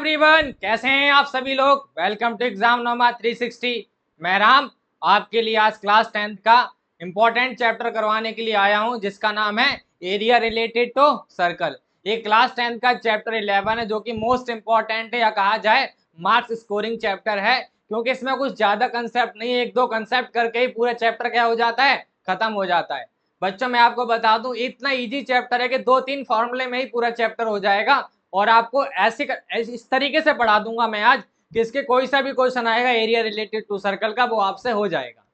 Everyone, कैसे हैं आप सभी लोग। वेलकम टू एग्जाम नोमा 360। मैं राम आपके लिए आज क्लास 10th का इंपॉर्टेंट चैप्टर करवाने के लिए आया हूं, जिसका नाम है एरिया रिलेटेड टू सर्कल। ये क्लास 10th का चैप्टर 11 है, जो कि मोस्ट इंपॉर्टेंट है या कहा जाए मार्क्स स्कोरिंग चैप्टर है, क्योंकि इसमें कुछ ज्यादा कंसेप्ट नहीं है। एक दो कंसेप्ट करके ही पूरा चैप्टर क्या हो जाता है, खत्म हो जाता है। बच्चों मैं आपको बता दूं, इतना इजी चैप्टर है कि 2-3 फॉर्मूले में ही पूरा चैप्टर हो जाएगा। और आपको ऐसे इस तरीके से पढ़ा दूंगा मैं आज कि इसके कोई सा भी क्वेश्चन आएगा एरिया रिलेटेड टू सर्कल का, वो आपसे हो जाएगा।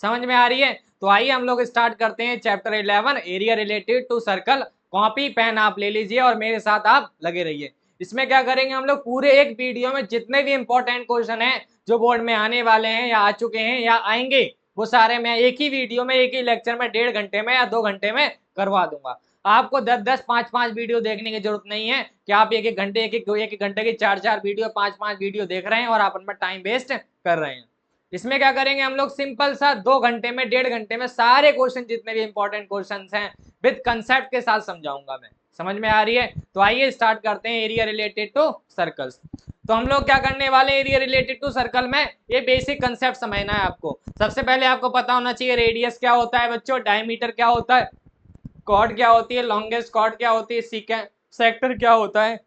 समझ में आ रही है? तो आइए हम लोग स्टार्ट करते हैं chapter 11 area related to circle. Copy pen आप ले लीजिए और मेरे साथ आप लगे रहिए। इसमें क्या करेंगे हम लोग, पूरे एक वीडियो में जितने भी इंपॉर्टेंट क्वेश्चन हैं जो बोर्ड में आने वाले हैं या आ चुके हैं या आएंगे, वो सारे मैं एक ही वीडियो में, एक ही लेक्चर में 1.5 घंटे में या 2 घंटे में करवा दूंगा। आपको 10-10, 5-5 वीडियो देखने की जरूरत नहीं है कि आप एक-एक घंटे एक-एक घंटे की 4-4 वीडियो, 5-5 वीडियो देख रहे हैं और आप उनमें टाइम वेस्ट कर रहे हैं। इसमें क्या करेंगे हम लोग, सिंपल सा 2 घंटे में, 1.5 घंटे में सारे क्वेश्चन जितने भी इंपॉर्टेंट क्वेश्चन हैं विद कंसेप्ट के साथ समझाऊंगा मैं। समझ में आ रही है? तो आइए स्टार्ट करते हैं एरिया रिलेटेड टू सर्कल्स। तो हम लोग क्या करने वाले एरिया रिलेटेड टू सर्कल में, ये बेसिक कंसेप्ट समझना है आपको। सबसे पहले आपको पता होना चाहिए रेडियस क्या होता है बच्चों, डायमीटर क्या होता है, कॉर्ड क्या होती है, लॉन्गेस्ट कॉर्ड क्या होती है, सेक्टर क्या होता है,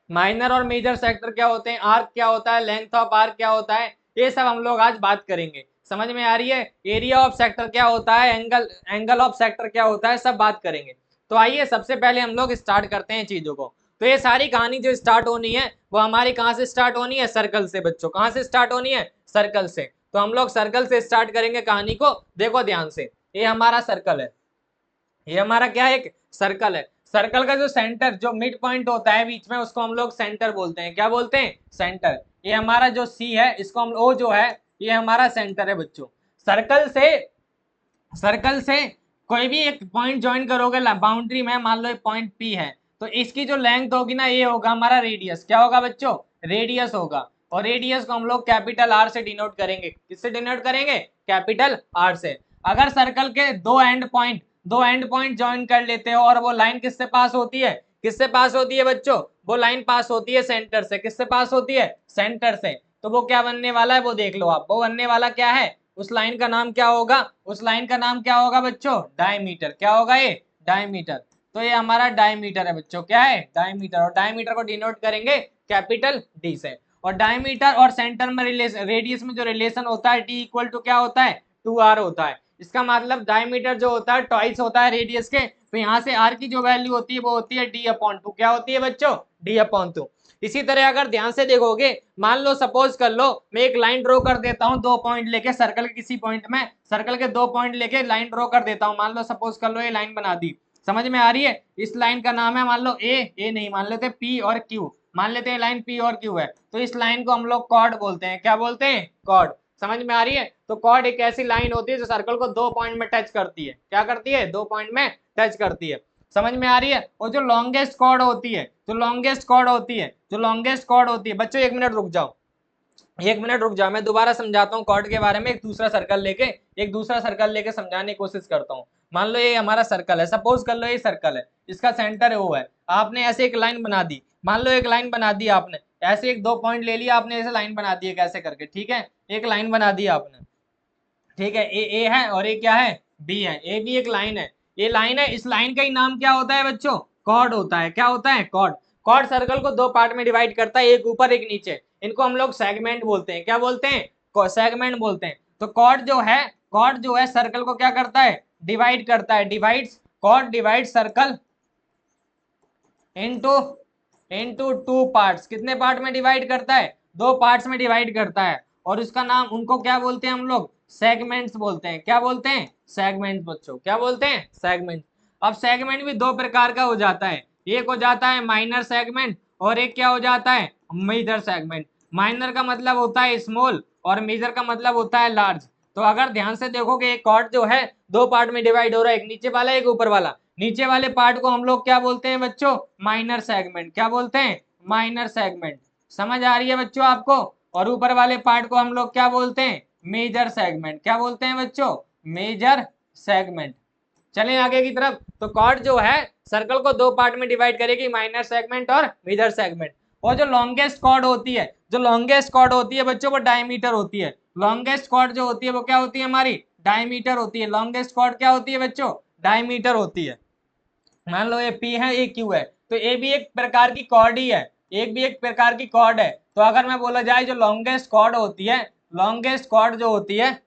माइनर और मेजर सेक्टर क्या होते हैं, आर्क क्या होता है, लेंथ ऑफ आर्क क्या होता है, ये सब हम लोग आज बात करेंगे। समझ में आ रही है? एरिया ऑफ सेक्टर क्या होता है, एंगल ऑफ सेक्टर क्या होता है, सब बात करेंगे। तो आइए सबसे पहले हम लोग स्टार्ट करते हैं चीजों को। तो ये सारी कहानी जो स्टार्ट होनी है वो हमारी कहाँ से स्टार्ट होनी है, सर्कल से बच्चों। कहाँ से स्टार्ट होनी है, सर्कल से। तो हम लोग सर्कल से स्टार्ट करेंगे कहानी को। देखो ध्यान से, ये हमारा सर्कल है, ये हमारा क्या है, एक सर्कल है। सर्कल का जो सेंटर, जो मिड पॉइंट होता है बीच में, उसको हम लोग सेंटर बोलते हैं। क्या बोलते हैं, सेंटर। ये हमारा जो सी है, इसको हम ओ जो है, ये हमारा सेंटर है बच्चों। सर्कल से कोई भी एक पॉइंट ज्वाइन करोगे बाउंड्री में, मान लो एक पॉइंट पी है, तो इसकी जो लेंथ होगी ना, ये होगा हमारा रेडियस। क्या होगा बच्चों, रेडियस होगा। और रेडियस को हम लोग कैपिटल आर से डिनोट करेंगे। किससे डिनोट करेंगे, कैपिटल आर से। अगर सर्कल के दो एंड पॉइंट ज्वाइन कर लेते हो और वो लाइन किससे पास होती है, किससे पास होती है बच्चों, वो लाइन पास होती है सेंटर से। किससे पास होती है, सेंटर से। तो वो क्या बनने वाला है, वो देख लो आप। वो बनने वाला क्या है, उस लाइन का नाम क्या होगा, उस लाइन का नाम क्या होगा बच्चों, डायमीटर। क्या होगा ये, डायमीटर। तो ये हमारा डायमीटर है बच्चों। क्या है, डायमीटर। और डायमीटर को डिनोट करेंगे कैपिटल डी से। और डायमीटर और सेंटर में रिलेशन, रेडियस में जो रिलेशन होता है, डी इक्वल टू क्या होता है, 2r होता है। इसका मतलब डायमीटर जो होता है ट्वाइस होता है रेडियस के। तो यहाँ से r की जो वैल्यू होती है वो होती है d/2। क्या होती है बच्चों, d/2। इसी तरह अगर ध्यान से देखोगे, मान लो सपोज कर लो मैं एक लाइन ड्रॉ कर देता हूँ, 2 पॉइंट लेके सर्कल के किसी पॉइंट में, सर्कल के 2 पॉइंट लेके लाइन ड्रॉ कर देता हूँ। मान लो सपोज कर लो ये लाइन बना दी। समझ में आ रही है? इस लाइन का नाम है, मान लो ए नहीं, मान लेते पी और क्यू, मान लेते हैं लाइन पी और क्यू है। तो इस लाइन को हम लोग कॉर्ड बोलते हैं। क्या बोलते हैं, कॉर्ड। समझ में आ रही है? तो कॉर्ड एक ऐसी लाइन होती है जो सर्कल को 2 पॉइंट में टच करती है। क्या करती है, 2 पॉइंट में टच करती है। समझ में आ रही है? और जो लॉन्गेस्ट कॉर्ड होती है, जो लॉन्गेस्ट कॉर्ड होती है बच्चों, 1 मिनट रुक जाओ, 1 मिनट रुक जाओ, मैं दोबारा समझाता हूँ कॉर्ड के बारे में। एक दूसरा सर्कल लेके समझाने की कोशिश करता हूँ। मान लो ये हमारा सर्कल है, सपोज कर लो ये सर्कल है, इसका सेंटर है, वो है। आपने ऐसे एक लाइन बना दी, मान लो एक लाइन बना दी आपने, ऐसे एक 2 पॉइंट ले लिया आपने, ऐसे लाइन बना दी है कैसे करके, ठीक है। एक लाइन बना दी आपने, ठीक है। ए है और ये क्या है, बी है। ए भी एक लाइन है, ये लाइन है। इस लाइन का ही नाम क्या होता है बच्चों, कॉर्ड होता है। क्या होता है, कॉर्ड। कॉर्ड सर्कल को 2 पार्ट में डिवाइड करता है, एक ऊपर एक नीचे। इनको हम लोग सेगमेंट बोलते हैं। क्या बोलते हैं, सेगमेंट बोलते हैं। तो कॉर्ड जो है सर्कल को क्या करता है, डिवाइड करता है। Chord divide circle into 2 parts. कितने पार्ट में डिवाइड करता है, 2 पार्ट्स में डिवाइड करता है। और उसका नाम, उनको क्या बोलते हैं हम लोग, सेगमेंट्स बोलते हैं। क्या बोलते हैं, सेगमेंट्स बच्चों। क्या बोलते हैं, सेगमेंट। अब सेगमेंट भी 2 प्रकार का हो जाता है। एक हो जाता है माइनर सेगमेंट और एक क्या हो जाता है, मेजर सेगमेंट। माइनर का मतलब होता है स्मॉल और मेजर का मतलब होता है लार्ज। तो अगर ध्यान से देखोगे, एक कॉर्ड जो है 2 पार्ट में डिवाइड हो रहा है, एक नीचे वाला एक ऊपर वाला। नीचे वाले पार्ट को हम लोग क्या बोलते हैं बच्चों, माइनर सेगमेंट। क्या बोलते हैं, माइनर सेगमेंट। समझ आ रही है बच्चों आपको? और ऊपर वाले पार्ट को हम लोग क्या बोलते हैं, मेजर सेगमेंट। क्या बोलते हैं बच्चों, मेजर सेगमेंट। चलें आगे की तरफ। तो कॉर्ड जो है सर्कल को दो पार्ट में डिवाइड करेगी, माइनर सेगमेंट और मेजर सेगमेंट। और जो लॉन्गेस्ट कॉर्ड होती है, जो लॉन्गेस्ट कॉर्ड होती है बच्चों वो डायमीटर होती है। लॉन्गेस्ट कॉर्ड जो होती है वो क्या होती है हमारी, डायमीटर होती है। लॉन्गेस्ट कॉर्ड क्या होती है बच्चों, डायमीटर होती है। मान लो ये P है, ये Q है, तो ये भी एक प्रकार की कॉर्ड ही है, एक भी एक प्रकार की कॉर्ड है। तो अगर मैं बोला जाए जो लॉन्गेस्ट कॉर्ड होती है, लॉन्गेस्ट कॉर्ड जो होती है,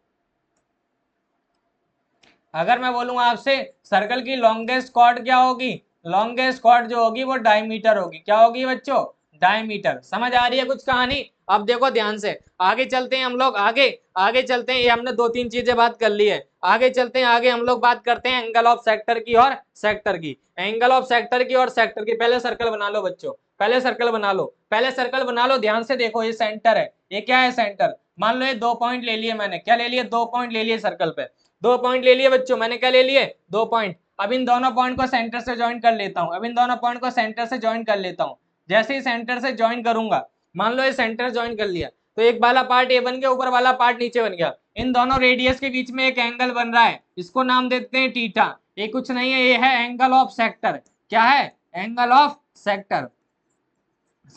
अगर मैं बोलूंगा आपसे सर्कल की लॉन्गेस्ट कॉर्ड क्या होगी, लॉन्गेस्ट कॉर्ड जो होगी वो डायमीटर होगी। क्या होगी बच्चों, डायमीटर। समझ आ रही है कुछ कहानी। अब देखो ध्यान से, आगे चलते हैं हम लोग, आगे आगे चलते हैं। ये हमने दो तीन चीजें बात कर ली है, आगे चलते हैं। आगे हम लोग बात करते हैं एंगल ऑफ सेक्टर की और सेक्टर की। एंगल ऑफ सेक्टर की और सेक्टर की। पहले सर्कल बना लो बच्चों, पहले सर्कल बना लो, पहले सर्कल बना लो। ध्यान से देखो, ये सेंटर है, ये क्या है, सेंटर। मान लो ये 2 पॉइंट ले लिए मैंने, क्या ले लिए, 2 पॉइंट ले लिए सर्कल पे। 2 पॉइंट ले लिए बच्चों मैंने, क्या ले लिए, 2 पॉइंट। अब इन दोनों पॉइंट को सेंटर से ज्वाइन कर लेता हूं, अब इन दोनों पॉइंट को सेंटर से ज्वाइन कर लेता हूं। जैसे ही सेंटर से ज्वाइन करूंगा, मान लो ये सेंटर ज्वाइन कर लिया, तो एक वाला पार्ट ए बन गया, ऊपर वाला पार्ट नीचे बन गया। इन दोनों रेडियस के बीच में एक एंगल बन रहा है, इसको नाम देते हैं थीटा। ये कुछ नहीं है, ये है एंगल ऑफ सेक्टर। क्या है, एंगल ऑफ सेक्टर।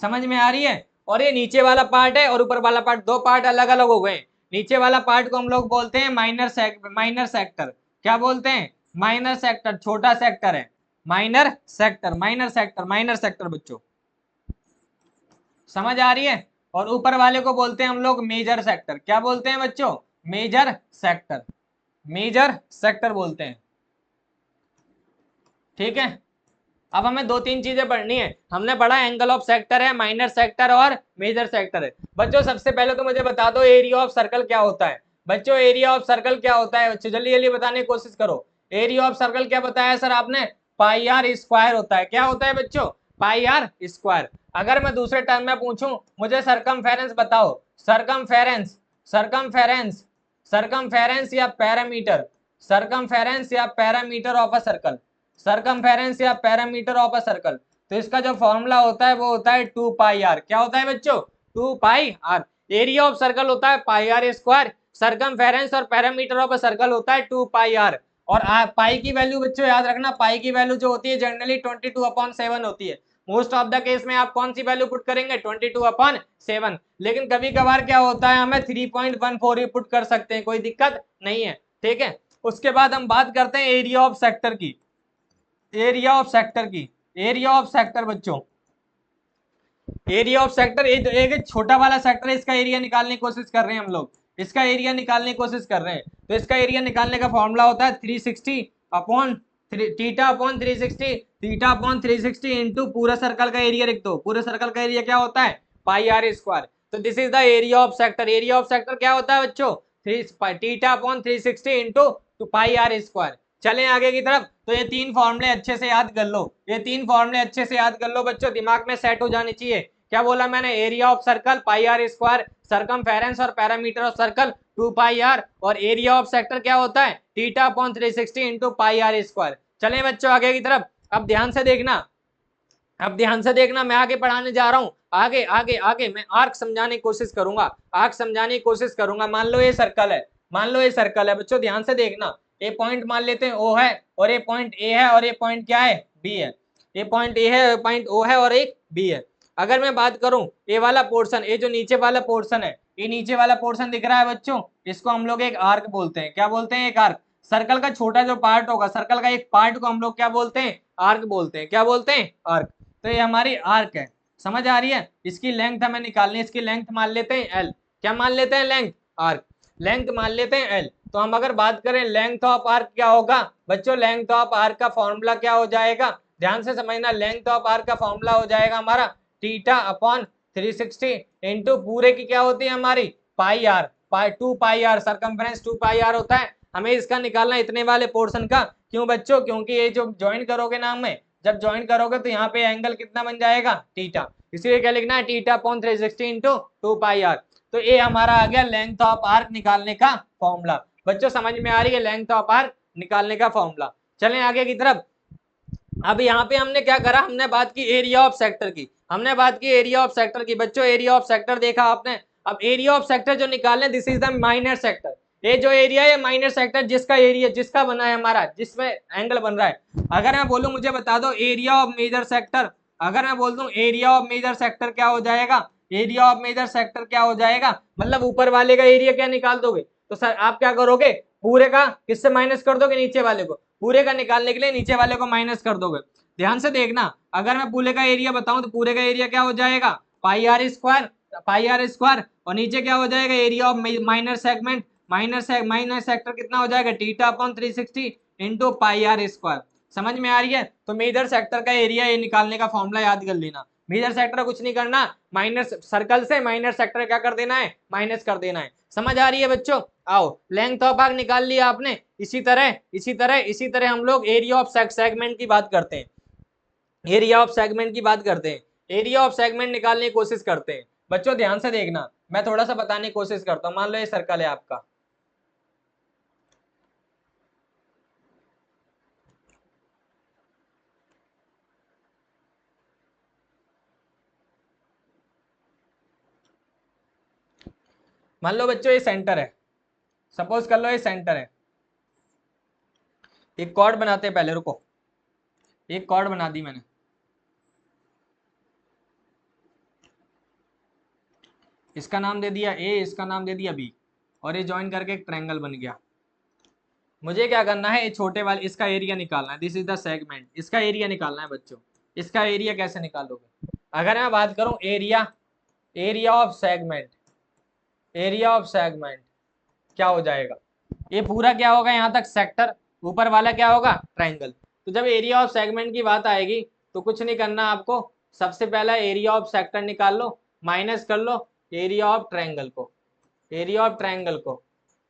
समझ में आ रही है। और ये नीचे वाला पार्ट है और ऊपर वाला पार्ट, दो पार्ट अलग अलग हो गए। नीचे वाला पार्ट को हम लोग बोलते हैं माइनर सेक्टर। क्या बोलते हैं, माइनर सेक्टर, छोटा सेक्टर है, minor sector, minor sector, minor sector बच्चों। समझ आ रही है। और ऊपर वाले को बोलते हैं हम लोग मेजर सेक्टर। क्या बोलते हैं बच्चों, मेजर सेक्टर, मेजर सेक्टर बोलते हैं। ठीक है। अब हमें दो तीन चीजें पढ़नी है। हमने पढ़ा एंगल ऑफ सेक्टर है, माइनर सेक्टर और मेजर सेक्टर है। बच्चों सबसे पहले तो मुझे बता दो एरिया ऑफ सर्कल क्या होता है। बच्चों एरिया ऑफ सर्कल क्या होता है, बच्चों जल्दी जल्दी बताने की कोशिश करो। एरिया ऑफ सर्कल क्या बताया सर आपने, पाई आर स्क्वायर होता है। क्या होता है बच्चों, पाई आर स्क्वायर। अगर मैं दूसरे टर्म में पूछूं, मुझे सरकमफेरेंस बताओ, सरकमफेरेंस, सरकमफेरेंस, सरकमफेरेंस या पैरामीटर, सरकमफेरेंस या parameter of a circle, circumference या पैरामीटर ऑफ अ सर्कल। तो इसका जो फॉर्मूला होता है वो होता है 2 पाई आर। क्या होता है बच्चों, 2 pi are. Area of circle होता है पाई आर स्क्वायर, सरकमफेरेंस और पैरामीटर ऑफ अ सर्कल होता है 2 पाई आर। और पाई की वैल्यू बच्चों याद रखना, पाई की वैल्यू जो होती है जनरली 22/7 होती है। मोस्ट ऑफ द केस में आप कौन सी वैल्यू पुट करेंगे, 22/7। लेकिन कभी कभार क्या होता है, हमें 3.14 ही पुट कर सकते हैं, कोई दिक्कत नहीं है। ठीक है। उसके बाद हम बात करते हैं एरिया ऑफ सेक्टर की, एरिया ऑफ सेक्टर की। एरिया ऑफ सेक्टर बच्चों, एरिया ऑफ सेक्टर एक छोटा वाला सेक्टर है, इसका एरिया निकालने की कोशिश कर रहे हैं हम लोग, इसका एरिया निकालने की कोशिश कर रहे हैं। तो इसका एरिया निकालने का फॉर्मूला होता है 360 upon theta upon 360, theta upon 360 into पूरा सर्कल का एरिया लिख दो। पूरे सर्कल का एरिया क्या होता है, पाई आर स्क्वायर। तो this is the area of sector. Area of sector क्या होता है बच्चों, theta upon 360 into pi r square. चलें आगे की तरफ। तो ये तीन फॉर्मूले अच्छे से याद कर लो, ये तीन फॉर्मूले अच्छे से याद कर लो बच्चों, दिमाग में सेट हो जाने चाहिए। क्या बोला मैंने, area of circle pi r square, circumference और parameter of circle 2 pi r, और एरिया ऑफ सेक्टर क्या होता है, theta upon 360 into pi r square. चलें बच्चों आगे की तरफ। अब ध्यान से देखना, अब ध्यान से देखना, मैं आगे पढ़ाने जा रहा हूं। आगे आगे आगे मैं आर्क समझाने की कोशिश करूंगा, आर्क समझाने की कोशिश करूंगा। मान लो ये सर्कल है, मान लो ये सर्कल है बच्चों, ध्यान से देखना। ये पॉइंट मान लेते हैं ओ है, और ये पॉइंट ए है, और ये पॉइंट क्या है, बी है। ये पॉइंट ए है, पॉइंट ओ है, और एक बी है। अगर मैं बात करूं ये वाला पोर्शन, ये जो नीचे वाला पोर्शन है, ये नीचे वाला पोर्शन दिख रहा है बच्चों, इसको हम लोग एक आर्क बोलते हैं। क्या बोलते हैं, एक आर्क। सर्कल का छोटा जो पार्ट होगा, सर्कल का एक पार्ट को हम लोग क्या बोलते हैं, आर्क बोलते हैं। क्या बोलते हैं, आर्क। तो ये हमारी आर्क है। समझ आ रही है। इसकी लेंथ हमें निकालनी है, इसकी लेंथ मान लेते हैं एल। क्या मान लेते हैं, लेंथ, आर्क, लेंथ मान लेते हैं एल। तो हम अगर बात करें लेंथ ऑफ आर्क क्या होगा बच्चों, लेंथ ऑफ आर्क का फॉर्मूला क्या हो जाएगा, ध्यान से समझना। लेंथ ऑफ आर्क का फॉर्मूला हो जाएगा हमारा थीटा अपॉन 360 इंटू पूरे की क्या होती है हमारी, pi r, 2 pi r, circumference 2 pi r होता है। हमें इसका निकालना इतने वाले पोर्शन का। क्यों बच्चों, क्योंकि ये जो ज्वाइन करोगे नाम में, जब ज्वाइन करोगे तो यहाँ पे एंगल कितना बन जाएगा, थीटा। इसीलिए क्या लिखना है, theta upon 360 into 2 pi r. तो ये हमारा आ गया लेंथ ऑफ आर्क निकालने का फॉर्मूला। बच्चों समझ में आ रही है, लेंथ ऑफ आर्क निकालने का फॉर्मूला। चलें आगे की तरफ। अब यहाँ पे हमने क्या करा, हमने बात की एरिया ऑफ सेक्टर की, हमने बात की एरिया ऑफ सेक्टर की। बच्चों एरिया ऑफ सेक्टर देखा आपने। अब एरिया ऑफ सेक्टर जो निकालने, this is the minor sector. ये जो एरिया है माइनर सेक्टर जिसका एरिया जिसका बना है हमारा, जिसमें एंगल बन रहा है। अगर मैं बोलूं मुझे बता दो एरिया ऑफ मेजर सेक्टर, अगर मैं बोल दूं एरिया ऑफ मेजर सेक्टर क्या हो जाएगा, एरिया ऑफ मेजर सेक्टर क्या हो जाएगा, मतलब ऊपर वाले का एरिया क्या निकाल दोगे, तो सर आप क्या करोगे, पूरे का किससे माइनस कर दोगे, नीचे वाले को, पूरे का निकालने के लिए नीचे वाले को माइनस कर दोगे। ध्यान से देखना, अगर मैं पूरे का एरिया बताऊं तो पूरे का एरिया क्या हो जाएगा, pi r square, pi r square, और नीचे क्या हो जाएगा, area of minor segment, minor sector कितना हो जाएगा, theta upon 360 into pi r square. समझ में आ रही है। तो मेजर सेक्टर का एरिया ये निकालने का फॉर्मूला याद कर लेना। मेजर सेक्टर कुछ नहीं करना, माइनस सर्कल से माइनर सेक्टर क्या कर देना है, माइनस कर देना है। समझ आ रही है बच्चों। आओ लेंथ ऑफ आर्क निकाल लिया आपने। इसी तरह हम लोग एरिया ऑफ सेगमेंट की बात करते हैं, एरिया ऑफ सेगमेंट की बात करते हैं, एरिया ऑफ सेगमेंट निकालने की कोशिश करते हैं। बच्चों ध्यान से देखना, मैं थोड़ा सा बताने की कोशिश करता हूं। मान लो ये सर्कल है आपका, मान लो बच्चों ये सेंटर है, सपोज कर लो ये सेंटर है। एक कॉर्ड बनाते हैं, पहले रुको, एक कॉर्ड बना दी मैंने, इसका नाम दे दिया ए, इसका नाम दे दिया बी, और ये ज्वाइन करके एक ट्रायंगल बन गया। मुझे क्या करना है, ये छोटे वाले इसका एरिया निकालना है, दिस इज द सेगमेंट, इसका एरिया निकालना है बच्चों। इसका एरिया कैसे निकालोगे, अगर मैं बात करूं area, area of segment, area of segment क्या हो जाएगा, ये पूरा क्या होगा यहाँ तक सेक्टर, ऊपर वाला क्या होगा ट्रायंगल। तो जब एरिया ऑफ सेगमेंट की बात आएगी तो कुछ नहीं करना आपको, सबसे पहला एरिया ऑफ सेक्टर निकाल लो, माइनस कर लो एरिया ऑफ ट्रायंगल को, एरिया ऑफ ट्रायंगल को,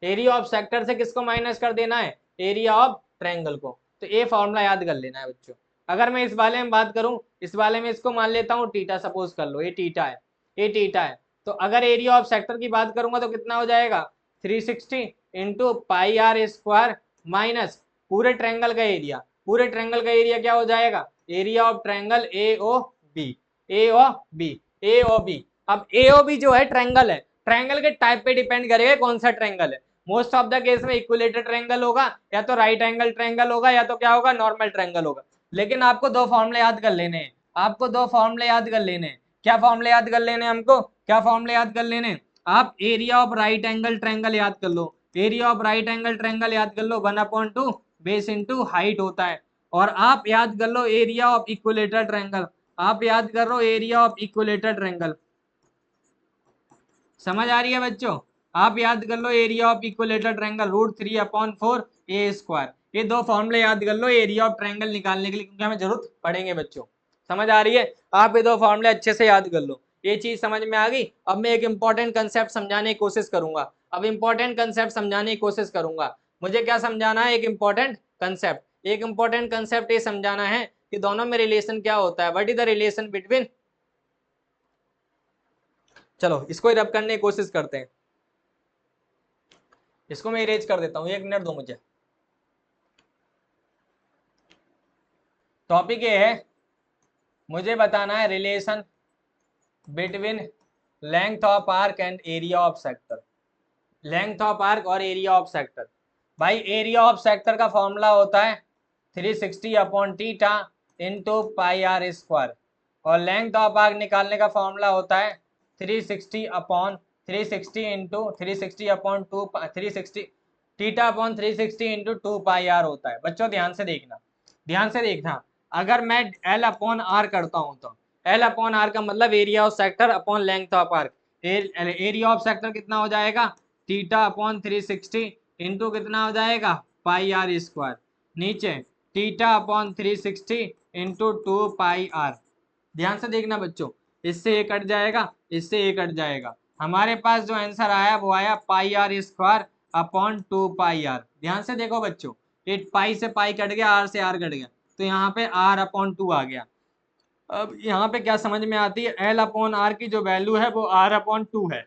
एरिया ऑफ सेक्टर से किसको माइनस कर देना है, एरिया ऑफ ट्रायंगल को। तो ये फॉर्मूला याद कर लेना है बच्चों। अगर मैं इस वाले में बात करूं, इस वाले में इसको मान लेता हूं टीटा, सपोज कर लो ये टीटा है, ये टीटा है। तो अगर एरिया ऑफ सेक्टर की बात करूंगा तो कितना हो जाएगा, 360 into pi r square minus पूरे ट्रायंगल का एरिया, पूरे ट्रायंगल का एरिया क्या हो जाएगा, area of triangle A O B, A O B, A O B. अब ए ओ बी जो है ट्रायंगल है, ट्रायंगल के टाइप पे डिपेंड करेगा कौन सा ट्रायंगल है। मोस्ट ऑफ द केस में इक्विलेटरल ट्रायंगल होगा, या तो राइट एंगल ट्रायंगल होगा, या तो क्या होगा नॉर्मल ट्रायंगल होगा। लेकिन आपको दो फॉर्मूले याद कर लेने हैं, आपको दो फॉर्मूले याद कर लेने हैं। क्या फॉर्मूले याद कर लेने हमको, क्या फॉर्मूले याद कर लेने, आप area of right angle triangle याद कर लो, area of right angle triangle याद कर लो 1/2 बेस इंटू हाइट होता है। और आप याद कर लो एरिया ऑफ इक्विलेटरल ट्रायंगल, आप याद कर लो एरिया ऑफ इक्विलेटरल ट्रायंगल। समझ आ रही है बच्चों, आप याद कर लो area of equilateral triangle √3/4 a square. ये दो फॉर्मूले याद कर लो एरिया ऑफ ट्रायंगल निकालने के लिए, क्योंकि हमें जरूरत पड़ेंगे बच्चों। समझ आ रही है, आप ये दो फॉर्मूले अच्छे से याद कर लो। ये चीज समझ में आ गई। अब मैं एक इंपॉर्टेंट कंसेप्ट समझाने की कोशिश करूंगा, अब इंपॉर्टेंट कंसेप्ट समझाने की कोशिश करूंगा। मुझे क्या समझाना है, एक इंपॉर्टेंट कंसेप्ट, एक इंपॉर्टेंट कंसेप्ट ये समझाना है कि दोनों में रिलेशन क्या होता है, what is the relation between. चलो इसको रब करने की कोशिश करते हैं, इसको मैं इरेज कर देता हूं, 1 मिनट दो मुझे। टॉपिक ये है, मुझे बताना है relation between length of arc and area of sector, length of arc और एरिया ऑफ सेक्टर। भाई एरिया ऑफ सेक्टर का फॉर्मूला होता है 360/θ इंटू पाई आर स्क्वायर, और लेंथ ऑफ आर्क निकालने का फॉर्मूला होता है 360 इंटू 360/2 360 θ/360 इंटू 2 पाई आर होता है। बच्चों ध्यान से देखना, ध्यान से देखना, अगर मैं L/R करता हूं तो L/R का मतलब area of sector upon length of arc. Area of sector कितना हो जाएगा, θ/360 इंटू कितना हो जाएगा पाई आर स्क्वायर, नीचे θ/360 इंटू 2 पाई आर। ध्यान से देखना बच्चों, इससे ये कट जाएगा, इससे ये कट जाएगा, हमारे पास जो आंसर आया वो आया pi r square upon 2 pi r. ध्यान से देखो बच्चों, ये पाई से पाई कट गया, आर से आर कट गया, तो यहाँ पे r/2 आ गया। अब यहाँ पे क्या समझ में आती है, L/R की जो वैल्यू है वो r/2 है।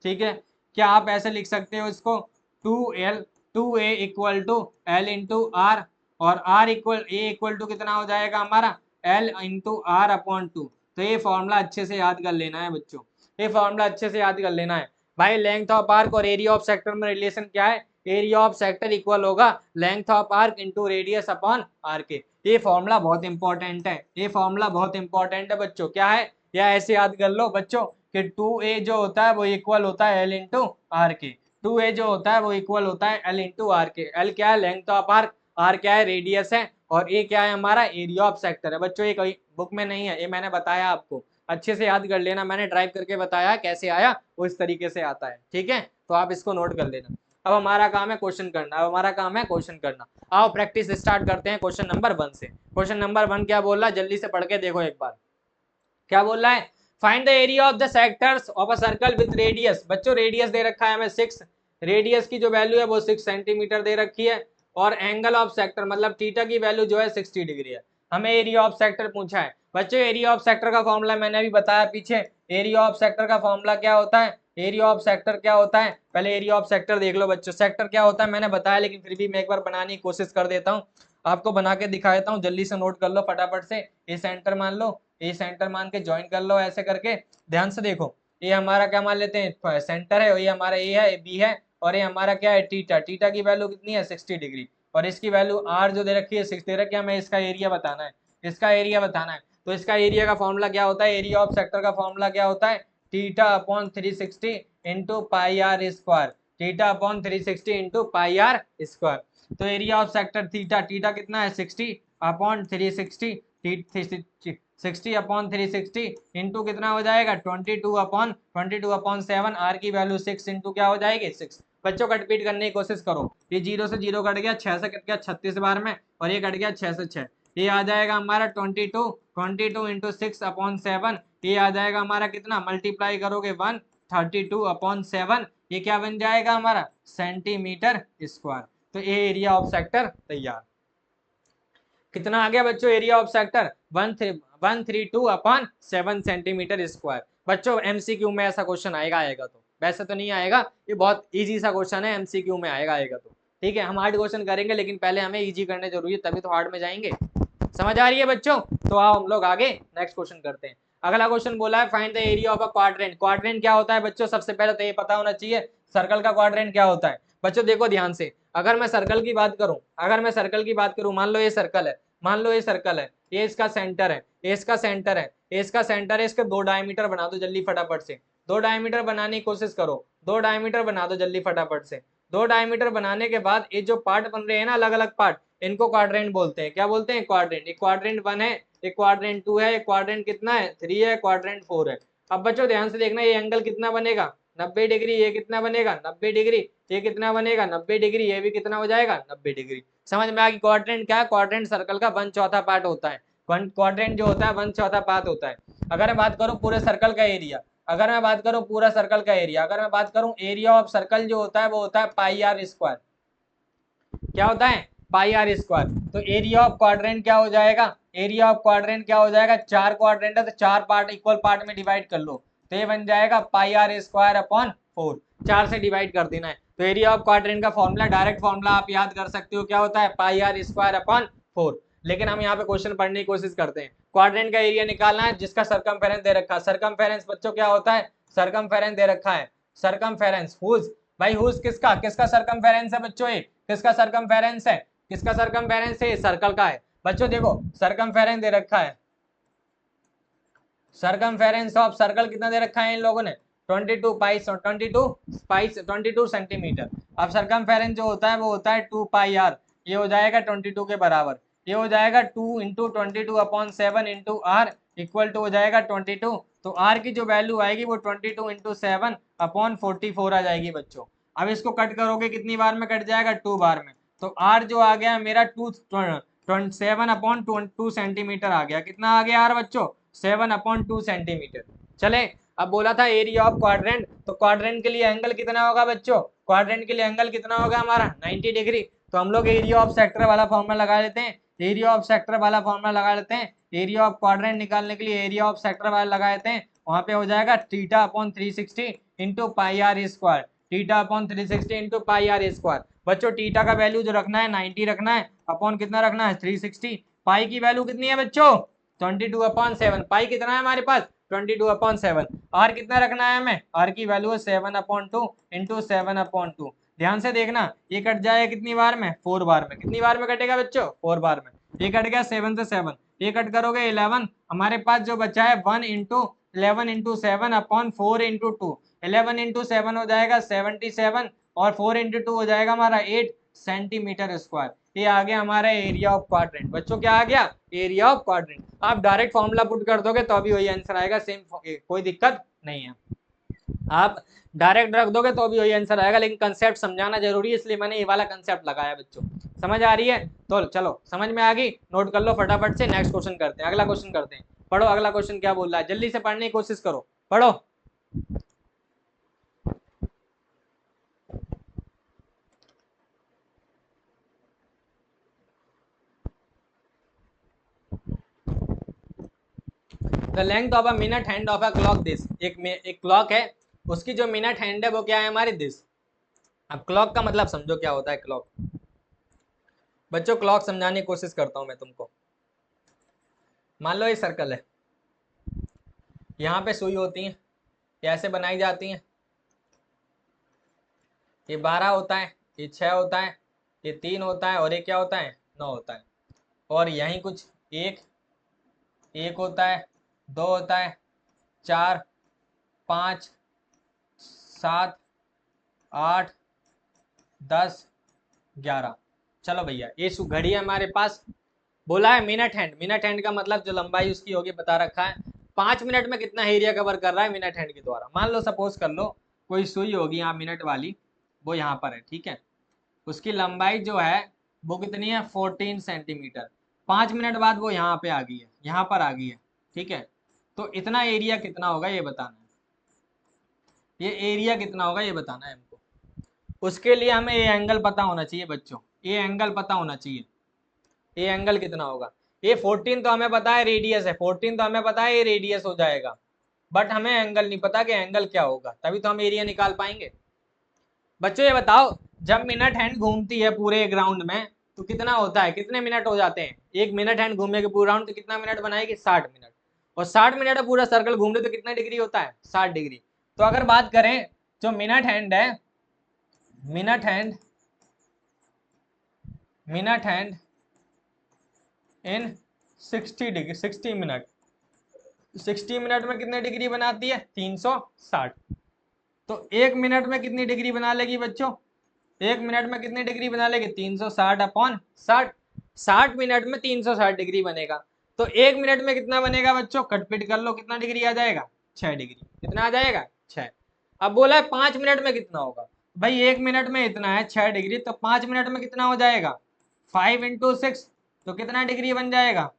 ठीक है, क्या आप ऐसे लिख सकते हो इसको 2a equal to L into r, और r इक्वल a इक्वल टू कितना हो जाएगा हमारा L इंटू R/2। तो ये फॉर्मूला अच्छे से याद कर लेना है बच्चों, ये फॉर्मूला अच्छे से याद कर लेना है। भाई लेंथ ऑफ आर्क और एरिया ऑफ सेक्टर में रिलेशन क्या है, एरिया ऑफ सेक्टर इक्वल होगा length of arc into radius upon arc. ये फॉर्मूला बहुत इंपॉर्टेंट है, ये फॉर्मूला बहुत इंपॉर्टेंट है बच्चों। क्या है, या ऐसे याद कर लो बच्चों कि 2a जो होता है वो इक्वल होता है l इंटू आर के। 2a जो होता है वो इक्वल होता है l इंटू आर के। l क्या है, लेंथ ऑफ आर्क, आर क्या है, रेडियस है, और ए क्या है हमारा, एरिया ऑफ सेक्टर है। बच्चों ये कोई बुक में नहीं है, ये मैंने बताया आपको, अच्छे से याद कर लेना, मैंने ड्राइव करके बताया कैसे आया, वो इस तरीके से आता है। ठीक है, तो आप इसको नोट कर लेना। अब हमारा काम है क्वेश्चन करना, अब हमारा काम है क्वेश्चन करना। आओ प्रैक्टिस स्टार्ट करते हैं क्वेश्चन नंबर 1 से। क्वेश्चन नंबर 1 क्या बोल रहा है, जल्दी से पढ़ के देखो एक बार। क्या बोल रहा है, find the area of the sectors of a circle with radius. बच्चों रेडियस दे रखा है हमें 6, रेडियस की जो वैल्यू है वो 6 सेंटीमीटर दे रखी है, और एंगल ऑफ सेक्टर मतलब थीटा की वैल्यू जो है 60 डिग्री है। हमें एरिया ऑफ सेक्टर पूछा है। बच्चों एरिया ऑफ सेक्टर का फॉर्मूला मैंने अभी बताया पीछे, एरिया ऑफ सेक्टर का फॉर्मूला क्या होता है, एरिया ऑफ सेक्टर क्या होता है, पहले एरिया ऑफ सेक्टर देख लो बच्चों। सेक्टर क्या होता है मैंने बताया, लेकिन फिर भी मैं एक बार बनाने की कोशिश कर देता हूँ, आपको बना के दिखा देता हूँ, जल्दी से नोट कर लो फटाफट से। ए सेंटर मान लो, ए सेंटर मान के ज्वाइन कर लो ऐसे करके, ध्यान से देखो। ये हमारा क्या मान लेते हैं, सेंटर है, ये हमारा ए है, बी है, और ये हमारा क्या है, टीटा। टीटा की वैल्यू कितनी है, 60 डिग्री, और इसकी वैल्यू आर जो दे रखी है 6 दे रखी है। हमें इसका एरिया बताना है, इसका एरिया बताना है। तो इसका एरिया का फॉर्मूला क्या होता है, एरिया ऑफ सेक्टर का फॉर्मूला क्या होता है, theta upon 360 into pi r square, theta upon 360 into pi r square. तो area of sector theta, theta कितना है 60 अपॉन 360, 60 अपॉन 360 इंटू कितना हो जाएगा 22 अपॉन 7, आर की वैल्यू 6 इंटू क्या हो जाएगी 6। बच्चों कट पीट करने की कोशिश करो, ये 0 से 0 कट गया, 6 से कट गया 36 बार में, और ये कट गया 6 से 6, ये आ जाएगा हमारा 22 इंटू 6 अपॉन 7, ये आ जाएगा हमारा कितना, मल्टीप्लाई करोगे 132 अपॉन 7, ये क्या बन जाएगा हमारा सेंटीमीटर स्क्वायर। तो ये एरिया ऑफ सेक्टर तैयार। कितना आ गया बच्चों area of sector, 132 upon 7 centimetre square. बच्चों एमसीक्यू में ऐसा क्वेश्चन आएगा तो, वैसे तो नहीं आएगा, ये बहुत इजी सा क्वेश्चन है, एमसीक्यू में आएगा तो। ठीक है, हम हार्ड क्वेश्चन करेंगे, लेकिन पहले हमें इजी करने जरूरी है, तभी तो हार्ड में जाएंगे। समझ आ रही है बच्चों, तो आओ हम लोग आगे नेक्स्ट क्वेश्चन करते हैं। अगला क्वेश्चन बोला है find the area of a quadrant. Quadrant क्या होता है बच्चों, सबसे पहले तो ये पता होना चाहिए सर्कल का क्वाड्रेंट क्या होता है। बच्चों देखो ध्यान से, अगर मैं सर्कल की बात करूं, मान लो ये सर्कल है, ये इसका सेंटर है, ये इसका सेंटर है, ये इसका सेंटर है, इसके 2 डायमीटर बना दो जल्दी फटाफट से, 2 डायमीटर बनाने की कोशिश करो, 2 डायमीटर बना दो जल्दी फटाफट से। 2 डायमीटर बनाने के बाद ये जो पार्ट बन रहे हैं ना अलग अलग पार्ट, इनको क्वाड्रेंट बोलते हैं। क्या बोलते हैं, क्वाड्रेंट। एक क्वाड्रेंट 1 है, एक क्वाड्रेंट 2 है, एक क्वाड्रेंट कितना है 3 है, क्वाड्रेंट 4 है। अब बच्चों ध्यान से देखना, ये एंगल कितना बनेगा 90 डिग्री, ये कितना बनेगा 90 डिग्री, ये कितना बनेगा 90 डिग्री, ये भी कितना हो जाएगा 90 डिग्री। समझ में आ गई। क्वाड्रेंट क्या है, क्वाड्रेंट सर्कल का 1/4 पार्ट होता है। क्वाड्रेंट जो होता है 1/4 पार्ट होता है। अगर मैं बात करूं पूरे सर्कल का एरिया, अगर मैं बात करूं पूरा सर्कल का एरिया, अगर मैं बात करूं एरिया ऑफ सर्कल जो होता है वो होता है पाई आर स्क्वायर। क्या होता है, पाई आर स्क्वायर। तो एरिया ऑफ क्वाड्रेंट क्या हो जाएगा, एरिया ऑफ क्वाड्रेंट क्या हो जाएगा, 4 क्वाड्रेंट है तो 4 पार्ट इक्वल पार्ट में डिवाइड कर लो, तो ये बन जाएगा पाई आर स्क्वायर अपॉन 4, 4 से डिवाइड कर देना है। तो एरिया ऑफ क्वाड्रेंट का फॉर्मूला, डायरेक्ट फॉर्मूला आप याद कर सकते हो, क्या होता है पाई आर स्क्वायर अपॉन 4। लेकिन हम यहाँ पे क्वेश्चन पढ़ने की कोशिश करते हैं, क्वाड्रेंट का एरिया निकालना है जिसका सरकमफेरेंस दे रखा है। सरकमफेरेंस बच्चों क्या होता है, सरकमफेरेंस दे रखा है, सरकमफेरेंस हुज, भाई हुज किसका, किसका सरकमफेरेंस है बच्चों, ये किसका सरकमफेरेंस है, किसका सरकमफेरेंस है, सर्कल का है। बच्चों देखो सरकमफेरेंस दे रखा है, सरकमफेरेंस ऑफ सर्कल कितना दे रखा है इन लोगों ने 22 सेंटीमीटर। अब सरकमफेरेंस जो होता है वो होता है 2 पाई आर, ये हो जाएगा 22 के बराबर, ये हो जाएगा 2 into 22 upon 7 into r equal to हो जाएगा 22। तो आर की जो वैल्यू आएगी वो 22 इंटू 7 अपॉन 44 आ जाएगी बच्चों। अब इसको कट करोगे कितनी बार में कट जाएगा, 2 बार में। तो आर जो आ गया मेरा 7 अपॉन 2 सेंटीमीटर आ गया, कितना आ गया आर बच्चों 7 अपॉन 2 सेंटीमीटर। चले, अब बोला था एरिया ऑफ क्वाड्रेंट, तो क्वाड्रेंट के लिए एंगल कितना होगा बच्चों, क्वाड्रेंट के लिए एंगल कितना होगा हमारा 90 डिग्री। तो हम लोग एरिया ऑफ सेक्टर वाला फॉर्मूला लगा लेते हैं, एरिया ऑफ सेक्टर वाला फॉर्मूला लगा लेते हैं, एरिया ऑफ क्वाड्रेंट निकालने के लिए एरिया ऑफ सेक्टर वाला लगा लेते हैं। वहां पे हो जाएगा theta upon 360 into pi r square, theta upon 360 into pi r square. बच्चों थीटा का वैल्यू जो रखना है 90 रखना है, अपॉन कितना रखना है 360, पाई की वैल्यू कितनी है बच्चों 22 अपॉन 7, पाई कितना है हमारे पास 22/7। आर कितना रखना है हमें, आर की वैल्यू है 7/2 इंटू 7/2। ध्यान से देखना, ये कट जाए कितनी बार में, 4 बार में। कितनी बार में कटेगा बच्चों, 4 बार में। ये कट गया 7 से 7, ये कट करोगे 11, हमारे पास जो बचा है 1 इंटू 11 इंटू 7/4 इंटू 2। 11 इंटू 7 हो जाएगा 77 और 4 इंटू 2 हो जाएगा हमारा 8 सेंटीमीटर स्क्वायर। ये आ गया हमारा एरिया ऑफ क्वाड्रेंट। बच्चों क्या आ गया, एरिया ऑफ क्वाड्रेंट। आप डायरेक्ट फॉर्मूला पुट कर दोगे तो भी वही आंसर आएगा, सेम, कोई दिक्कत नहीं है। आप डायरेक्ट रख दोगे तो भी वही आंसर आएगा, लेकिन कंसेप्ट समझाना जरूरी है, इसलिए मैंने ये वाला कंसेप्ट लगाया बच्चों। समझ आ रही है, तो चलो समझ में आ गई, नोट कर लो फटाफट से। नेक्स्ट क्वेश्चन करते हैं, अगला क्वेश्चन करते हैं। पढ़ो अगला क्वेश्चन क्या बोल रहा है, जल्दी से पढ़ने की कोशिश करो, पढ़ो। The length of a minute hand of a clock this. एक क्लॉक है, उसकी जो मिनट हैंड है वो क्या है हमारी, दिस। अब क्लॉक का मतलब समझो क्या होता है क्लॉक। बच्चों क्लॉक समझाने की कोशिश करता हूं मैं तुमको। मान लो ये सर्कल है, यहाँ पे सुई होती है, कैसे बनाई जाती हैं, ये 12 होता है, ये 6 होता है, ये 3 होता है और ये क्या होता है, 9 होता है। और यहीं कुछ एक होता है, 2 होता है, 4, 5, 7, 8, 10, 11। चलो भैया ये घड़ी है हमारे पास, बोला है मिनट हैंड। मिनट हैंड का मतलब जो लंबाई उसकी होगी बता रखा है। 5 मिनट में कितना एरिया कवर कर रहा है मिनट हैंड के द्वारा। मान लो सपोज कर लो कोई सुई होगी यहाँ मिनट वाली, वो यहाँ पर है, ठीक है। उसकी लंबाई जो है वो कितनी है, 14 सेंटीमीटर। 5 मिनट बाद वो यहाँ पे आ गई है, यहाँ पर आ गई है, ठीक है। तो इतना एरिया कितना होगा ये बताना है, ये एरिया कितना होगा ये बताना है हमको। उसके लिए हमें ये एंगल पता होना चाहिए बच्चों, ये एंगल पता होना चाहिए। ये एंगल कितना होगा, ये 14 तो हमें पता है रेडियस है, 14 तो हमें पता है ये रेडियस हो जाएगा, बट हमें एंगल नहीं पता कि एंगल क्या होगा, तभी तो हम एरिया निकाल पाएंगे। बच्चों ये बताओ, जब मिनट हैंड घूमती है पूरे ग्राउंड में तो कितना होता है, कितने मिनट हो जाते हैं। एक मिनट हैंड घूमेगी पूरा राउंड तो कितना मिनट बनाएगी, 60 मिनट। और 60 मिनट में पूरा सर्कल घूम रहे तो कितना डिग्री होता है, 60 डिग्री। तो अगर बात करें जो मिनट हैंड है, minute hand in 60 degree, 60 minute, 60 minute में कितने डिग्री बनाती है, 360। तो 1 मिनट में कितनी डिग्री बना लेगी बच्चों, 1 मिनट में कितनी डिग्री बना लेगी, 360/60। 60 मिनट में 360 डिग्री बनेगा। तो 1 मिनट में कितना बनेगा बच्चों, कटपिट कर लो, कितना डिग्री आ जाएगा, 6 डिग्री। कितना आ जाएगा, 6। अब बोला है 5 मिनट में कितना होगा, भाई 1 मिनट में इतना है 6 डिग्री, तो 5 मिनट में कितना हो जाएगा, 5 इंटू 6, तो कितना डिग्री बन जाएगा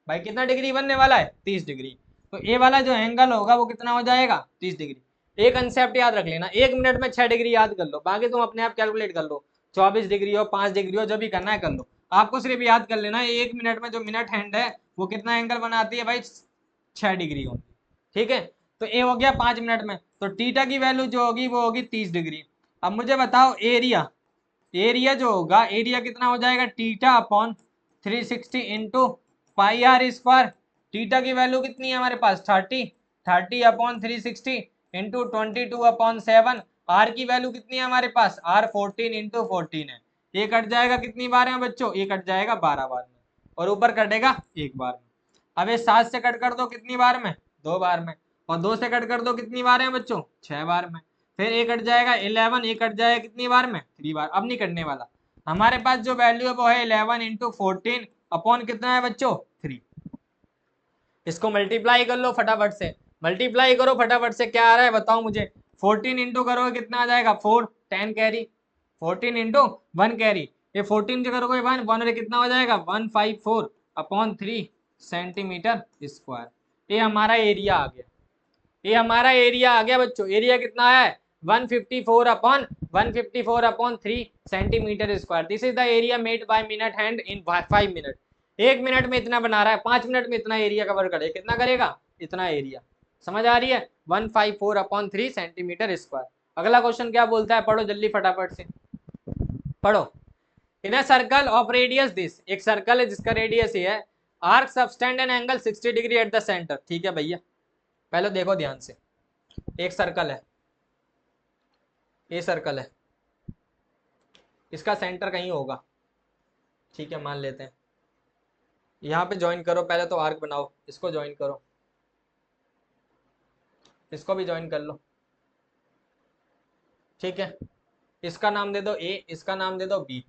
भाई, कितना डिग्री बनने वाला है, 30 डिग्री। तो ए वाला जो एंगल होगा वो कितना हो जाएगा, 30 डिग्री। एक कंसेप्ट याद रख लेना, 1 मिनट में 6 डिग्री याद कर लो, बाकी तुम अपने आप कैलकुलेट कर लो, 24 डिग्री हो, 5 डिग्री हो, जो भी करना है कर लो। आपको सिर्फ याद कर लेना है 1 मिनट में जो मिनट हैंड है वो कितना एंगल बनाती है भाई, 6 डिग्री होगी, ठीक है। तो ए हो गया 5 मिनट में, तो थीटा की वैल्यू जो होगी वो होगी 30 डिग्री। अब मुझे बताओ एरिया, एरिया जो होगा, एरिया कितना हो जाएगा, θ/360 into pi r square. Theta की वैल्यू कितनी है हमारे पास, 30/360 इंटू 22/7। आर की वैल्यू कितनी है हमारे पास, आर 14 इंटू 14 है। ये कट जाएगा कितनी बार में बच्चों, ये कट जाएगा 12 बार में, और ऊपर कटेगा 1 बार में। अब ये 7 से कट कर दो कितनी बार में, 2 बार में। और 2 से कट कर दो कितनी बार है बच्चों, 6 बार में। फिर ये कट जाएगा 11, ये कट जाएगा कितनी बार में, 3 बार। अब नहीं कटने वाला, हमारे पास जो वैल्यू है वो है 11 इंटू 14 अपॉन कितना है बच्चों, 3। इसको मल्टीप्लाई कर लो फटाफट से, मल्टीप्लाई करो फटाफट से, क्या आ रहा है बताओ मुझे। 14 इंटू करोगे कितना आ जाएगा, 4, 10 कैरी, 14 इंटू 1 कैरी, ये 14 जो करोगे 1 1 कितना हो जाएगा, 154/3 सेंटीमीटर स्क्वायर। ये हमारा एरिया आ गया, ये हमारा एरिया आ गया बच्चों। एरिया कितना है, 154/3 centimetre square. This is the area made by minute hand in 5 minute. 1 minute में इतना बना रहा है, 5 मिनट में इतना एरिया कवर करे, कितना करेगा, इतना एरिया। समझ आ रही है, 154/3 सेंटीमीटर स्क्वायर। अगला क्वेश्चन क्या बोलता है, पढ़ो जल्दी फटाफट से पढ़ो। In a circle of radius this, एक सर्कल है जिसका रेडियस ये है, arc subtend an angle 60 degree at the centre. ठीक है भैया, पहले देखो ध्यान से, एक सर्कल है, ये सर्कल है, इसका सेंटर कहीं होगा, ठीक है मान लेते हैं। यहाँ पे ज्वाइन करो, पहले तो आर्क बनाओ, इसको ज्वाइन करो, इसको भी ज्वाइन कर लो, ठीक है। इसका नाम दे दो ए, इसका नाम दे दो बी।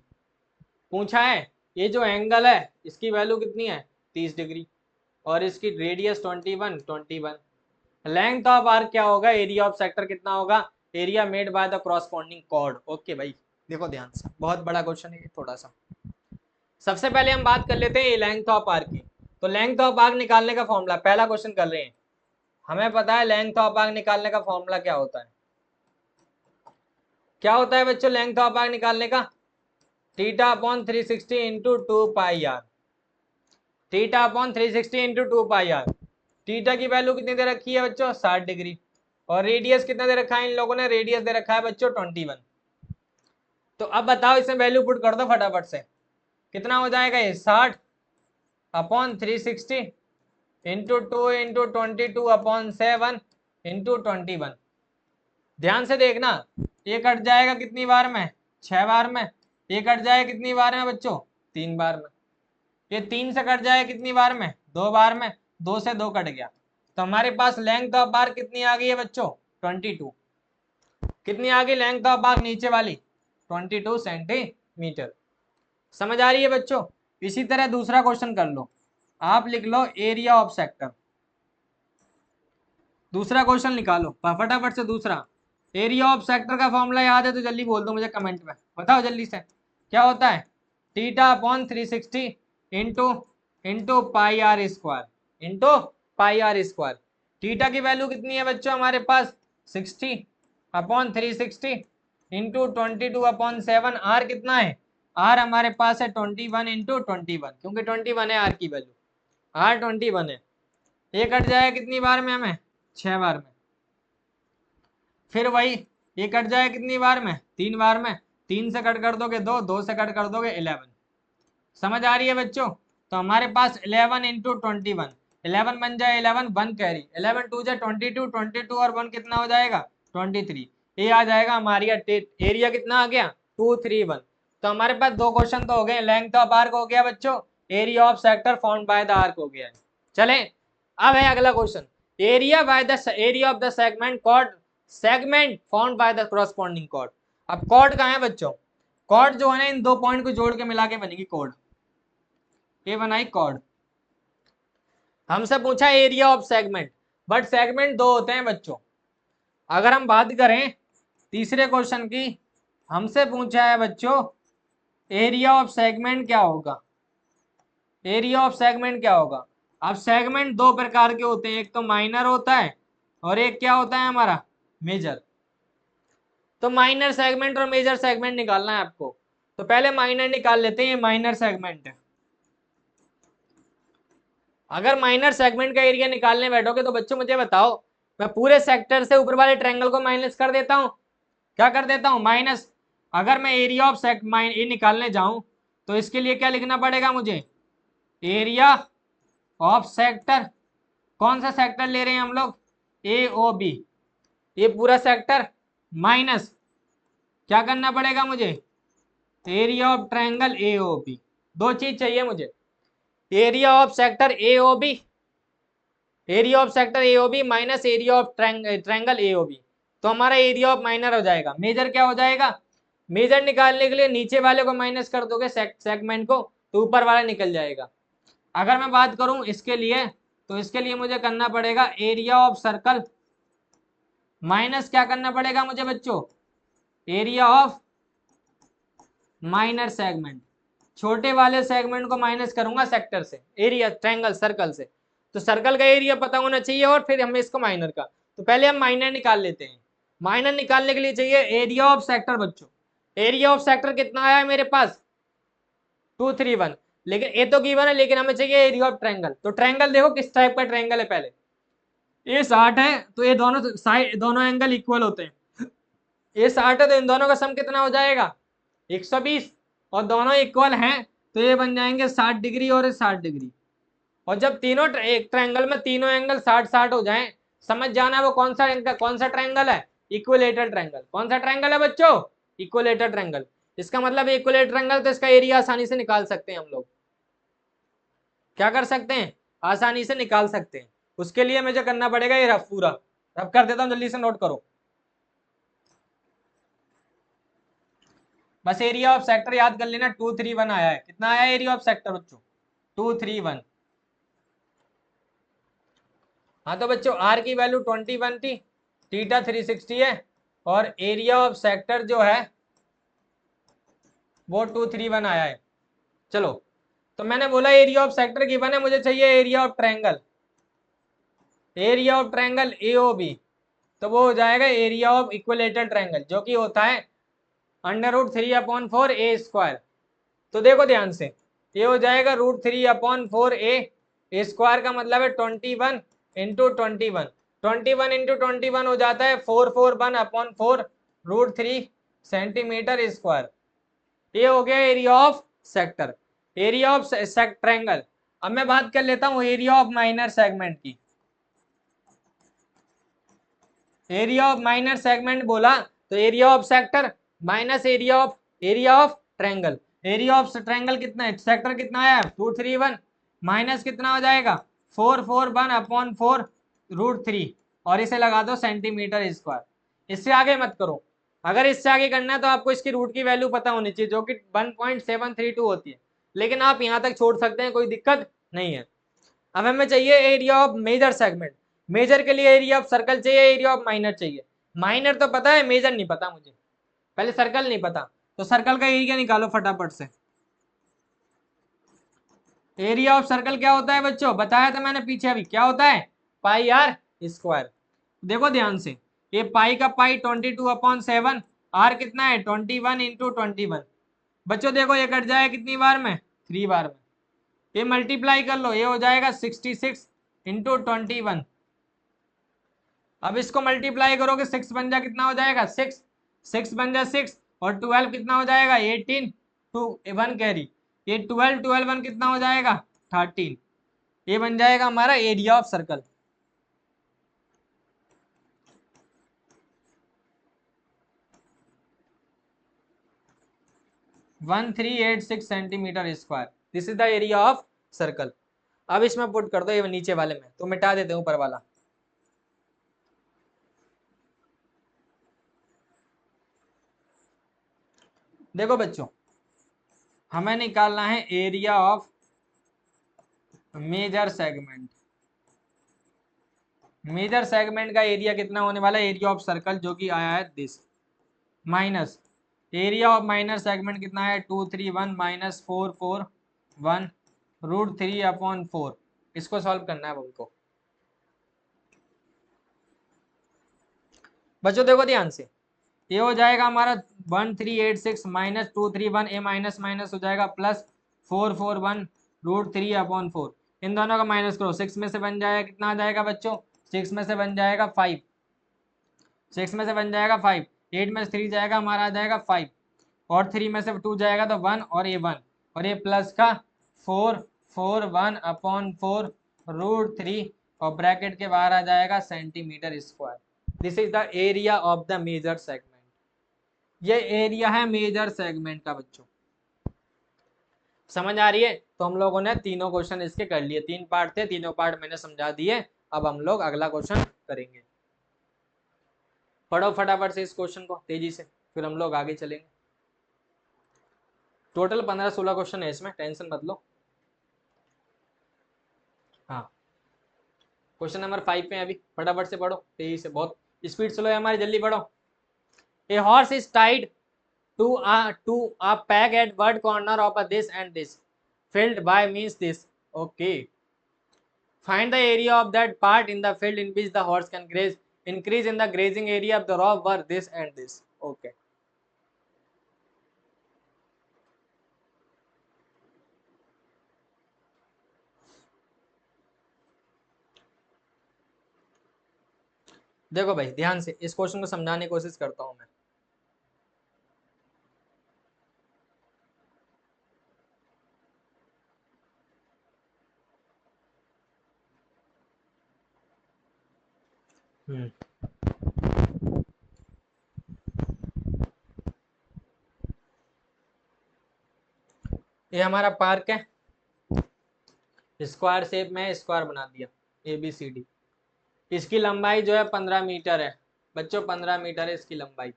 पूछा है ये जो एंगल है इसकी वैल्यू कितनी है 30 डिग्री, और इसकी रेडियस 21। लेंथ ऑफ आर्क क्या होगा, एरिया ऑफ सेक्टर कितना होगा, area made by the corresponding chord. Okay भाई देखो ध्यान से, बहुत बड़ा क्वेश्चन है थोड़ा सा। सबसे पहले हम बात कर लेते हैं लेंथ ऑफ आर्क की। तो लेंथ ऑफ आर्क निकालने का फॉर्मूला, पहला क्वेश्चन कर रहे हैं, हमें पता है लेंथ ऑफ आर्क निकालने का फॉर्मूला क्या होता है। क्या होता है बच्चों लेंथ ऑफ आर्क निकालने का, theta upon 360 into 2 pi r, theta upon 360 into 2 pi r. Theta की वैल्यू कितनी दे रखी है बच्चों 60 डिग्री, और रेडियस कितना दे रखा है इन लोगों ने, रेडियस दे रखा है बच्चों 21। तो अब बताओ इसमें वैल्यू पुट कर दो फटाफट से, कितना हो जाएगा ये 60 upon 360 into 2 into 22 upon 7 into 21। ध्यान से देखना, ये कट जाएगा कितनी बार में 6 बार में, ये कट जाएगा कितनी बार में बच्चों 3 बार में, ये 3 से कट जाएगा कितनी बार में 2 बार में, 2 से 2 कट गया। तो हमारे पास लेंथ ऑफ आर्क कितनी आ गई है बच्चों 22। कितनी आ गई लेंथ ऑफ आर्क नीचे वाली 22 सेंटीमीटर। समझ आ रही है बच्चों। इसी तरह दूसरा क्वेश्चन कर लो, आप लिख लो एरिया ऑफ सेक्टर। दूसरा क्वेश्चन निकालो फटाफट से। दूसरा एरिया ऑफ सेक्टर का फॉर्मूला याद है तो जल्दी बोल दो मुझे कमेंट में, बताओ जल्दी से क्या होता है, theta upon 360 into into pi r square into pi r square. Theta की वैल्यू कितनी है बच्चों हमारे पास 60 अपॉन 360 इंटू 22 अपॉन 7। आर कितना है, आर हमारे पास है 21 इंटू 21, क्योंकि 21 है आर की वैल्यू, आर 21 है। ये कट जाएगा कितनी बार में हमें 6 बार में, फिर वही ये कट जाए कितनी बार में 3 बार में, 3 से कट कर दोगे 2, 2 से कट कर दोगे 11। समझ आ रही है बच्चों। तो हमारे पास 11 इंटू 21, 11 बन जाए 11 1 कैरी, 11 2 जा 22, 22 और 1 कितना हो जाएगा 23। ये आ जाएगा हमारी एरिया कितना आ गया 231। तो हमारे पास दो क्वेश्चन तो हो गए, लेंथ ऑफ आर्क हो गया बच्चों, area of sector found by the arc हो गया। चले अब है अगला question, area by the area of the segment chord, segment found by the corresponding chord. अब कॉर्ड कहाँ है बच्चों, कॉर्ड जो है ना इन दो पॉइंट को जोड़ के मिला के बनेगी कॉर्ड, ये बनाई कॉर्ड। हमसे पूछा area of segment, but segment दो होते हैं बच्चों। अगर हम बात करें तीसरे क्वेश्चन की, हमसे पूछा है बच्चों एरिया ऑफ सेगमेंट क्या होगा, एरिया ऑफ सेगमेंट क्या होगा। अब सेगमेंट दो प्रकार के होते हैं, एक तो माइनर होता है और एक क्या होता है हमारा मेजर। तो माइनर सेगमेंट और मेजर सेगमेंट निकालना है आपको, तो पहले माइनर निकाल लेते हैं, ये माइनर सेगमेंट है। अगर माइनर सेगमेंट का एरिया निकालने बैठोगे तो बच्चों मुझे बताओ, मैं पूरे सेक्टर से ऊपर वाले ट्रायंगल को माइनस कर देता हूं, क्या कर देता हूं माइनस। अगर मैं एरिया ऑफ ये निकालने जाऊं तो इसके लिए क्या लिखना पड़ेगा मुझे, एरिया ऑफ सेक्टर, कौन सा सेक्टर ले रहे हैं हम लोग ए ओ बी, ये पूरा सेक्टर माइनस क्या करना पड़ेगा मुझे, area of triangle A O B. दो चीज चाहिए मुझे, area of sector A O B, area of sector A O B minus area of triangle A O B. तो हमारा एरिया ऑफ माइनर हो जाएगा, मेजर क्या हो जाएगा, मेजर निकालने के लिए नीचे वाले को माइनस कर दोगे सेगमेंट को तो ऊपर वाला निकल जाएगा। अगर मैं बात करूं इसके लिए तो इसके लिए मुझे करना पड़ेगा एरिया ऑफ सर्कल माइनस क्या करना पड़ेगा मुझे बच्चों, एरिया ऑफ माइनर सेगमेंट। छोटे वाले सेगमेंट को माइनस करूंगा सेक्टर से, एरिया ट्रायंगल सर्कल से, तो सर्कल का एरिया पता होना चाहिए और फिर हमें इसको माइनर का। तो पहले हम माइनर निकाल लेते हैं, माइनर निकालने के लिए चाहिए एरिया ऑफ सेक्टर बच्चों। एरिया ऑफ सेक्टर कितना आया है मेरे पास 231, लेकिन ये तो गिवन है, लेकिन हमें चाहिए एरिया ऑफ ट्रायंगल। तो ट्रायंगल देखो किस टाइप का ट्रायंगल है, पहले ये 60 है तो ये दोनों साइड दोनों एंगल इक्वल होते हैं, ये 60 है तो इन दोनों का सम कितना हो जाएगा 120, और दोनों इक्वल हैं तो ये बन जाएंगे 60 डिग्री और 60 डिग्री। और जब तीनों एक ट्रायंगल में तीनों एंगल 60 60 हो जाएं समझ जाना है वो कौन सा ट्रायंगल है, इक्विलेटरल ट्रायंगल। कौन सा ट्रायंगल है बच्चों, इक्विलेटरल ट्रायंगल। इसका मतलब इक्विलेटरल ट्रायंगल, तो इसका एरिया आसानी से निकाल सकते हैं हम लोग। क्या कर सकते हैं, आसानी से निकाल सकते हैं। उसके लिए मुझे करना पड़ेगा ये रफ, पूरा रफ कर देता हूं, जल्दी से नोट करो। बस एरिया ऑफ सेक्टर याद कर लेना, 231 आया है। कितना आया एरिया ऑफ सेक्टर बच्चों, 231। हाँ तो बच्चों आर की वैल्यू 21 थी, थीटा 360 है, और एरिया ऑफ सेक्टर जो है वो 231 आया है। चलो, तो मैंने बोला एरिया ऑफ सेक्टर गिवन है, मुझे चाहिए area of triangle. Area of triangle AOB, तो वो हो जाएगा एरिया ऑफ इक्विलेटरल ट्रायंगल, जो कि होता है √3/4 a²। तो देखो ध्यान से, ये हो जाएगा √3/4 a², का मतलब है 21 इंटू 21। 21 इंटू 21 हो जाता है 441/4 √3 cm²। ये हो गया area of sector, area of triangle. अब मैं बात कर लेता हूं एरिया ऑफ माइनर सेगमेंट की। एरिया ऑफ माइनर सेगमेंट बोला तो area of sector minus area of triangle. Area of triangle कितना है, सेक्टर कितना है 231, माइनस कितना हो जाएगा 441/4 √3, और इसे लगा दो cm²। इससे आगे मत करो, अगर इससे आगे करना है तो आपको इसकी रूट की वैल्यू पता होनी चाहिए, जो कि 1.732 होती है, लेकिन आप यहाँ तक छोड़ सकते हैं, कोई दिक्कत नहीं है। अब हमें चाहिए area of major segment. Major के लिए एरिया ऑफ सर्कल चाहिए, एरिया ऑफ माइनर चाहिए। माइनर तो पता है, मेजर नहीं पता मुझे, पहले सर्कल नहीं पता, तो सर्कल का एरिया निकालो फटाफट से। एरिया ऑफ सर्कल क्या होता है बच्चों, बताया था मैंने पीछे अभी, क्या होता है πr²। देखो ध्यान से, ये पाई का पाई 22/7, आर कितना है 21 इंटू 21। बच्चों देखो ये कट जाए कितनी बार में, 3 बार में। ये मल्टीप्लाई कर लो, ये हो जाएगा 66 इंटू 21। अब इसको मल्टीप्लाई करोगे, 6 बन जा कितना हो जाएगा 6, 6 बन जा 6, और 12 कितना हो जाएगा 18, 2 1 कैरी, ये 12 12 1 कितना हो जाएगा 13। ये बन जाएगा हमारा area of circle. One 1386 cm², this is the area of circle. अब इसमें पुट कर दो ये नीचे वाले में, तो मिटा देते हैं ऊपर वाला। देखो बच्चों, हमें निकालना है area of major segment. Major segment का एरिया कितना होने वाला है, एरिया ऑफ सर्कल, जो कि आया है this, minus area of minor segment कितना है 231 माइनस 441 √3/4। इसको सॉल्व करना है हमको। बच्चों देखो ध्यान से, ये हो जाएगा हमारा 1386 माइनस 231, ए माइनस माइनस हो जाएगा प्लस 441 √3/4। इन दोनों का माइनस करो, 6 में से बन जाएगा कितना आ जाएगा बच्चों, 6 में से बन जाएगा 5, 6 में से बन जाएगा 5, 8 में से 3 जाएगा हमारा आ जाएगा 5, और 3 में से 2 जाएगा तो 1, और ये 1, और ये प्लस का 441/4 √3, और ब्रैकेट के बाहर आ जाएगा cm²। This is the area of the major segment. ये एरिया है मेजर सेगमेंट का बच्चों, समझ आ रही है। तो हम लोगों ने तीनों क्वेश्चन इसके कर लिए, 3 पार्ट थे, तीनों पार्ट मैंने समझा दिए। अब हम लोग अगला क्वेश्चन करेंगे। पढ़ो फटाफट से इस क्वेश्चन को तेजी से, फिर हम लोग आगे चलेंगे। टोटल 15-16 क्वेश्चन है इसमें, टेंशन मत लो। हाँ, क्वेश्चन नंबर 5 पे अभी, फटाफट से पढ़ो तेजी से, बहुत स्पीड स्लो है हमारी, जल्दी पढ़ो। A horse is tied to a peg at one corner of a this and this, filled by means this. Okay, find the area of that part in the field in which the horse can graze. Increase in the grazing area of the row were this and this. Okay, देखो भाई ध्यान से इस question को समझाने की कोशिश करता हूं मैं। ये हमारा पार्क है, स्क्वायर शेप में स्क्वायर बना दिया ABCD। इसकी लंबाई जो है 15 मीटर है बच्चों, 15 मीटर है इसकी लंबाई,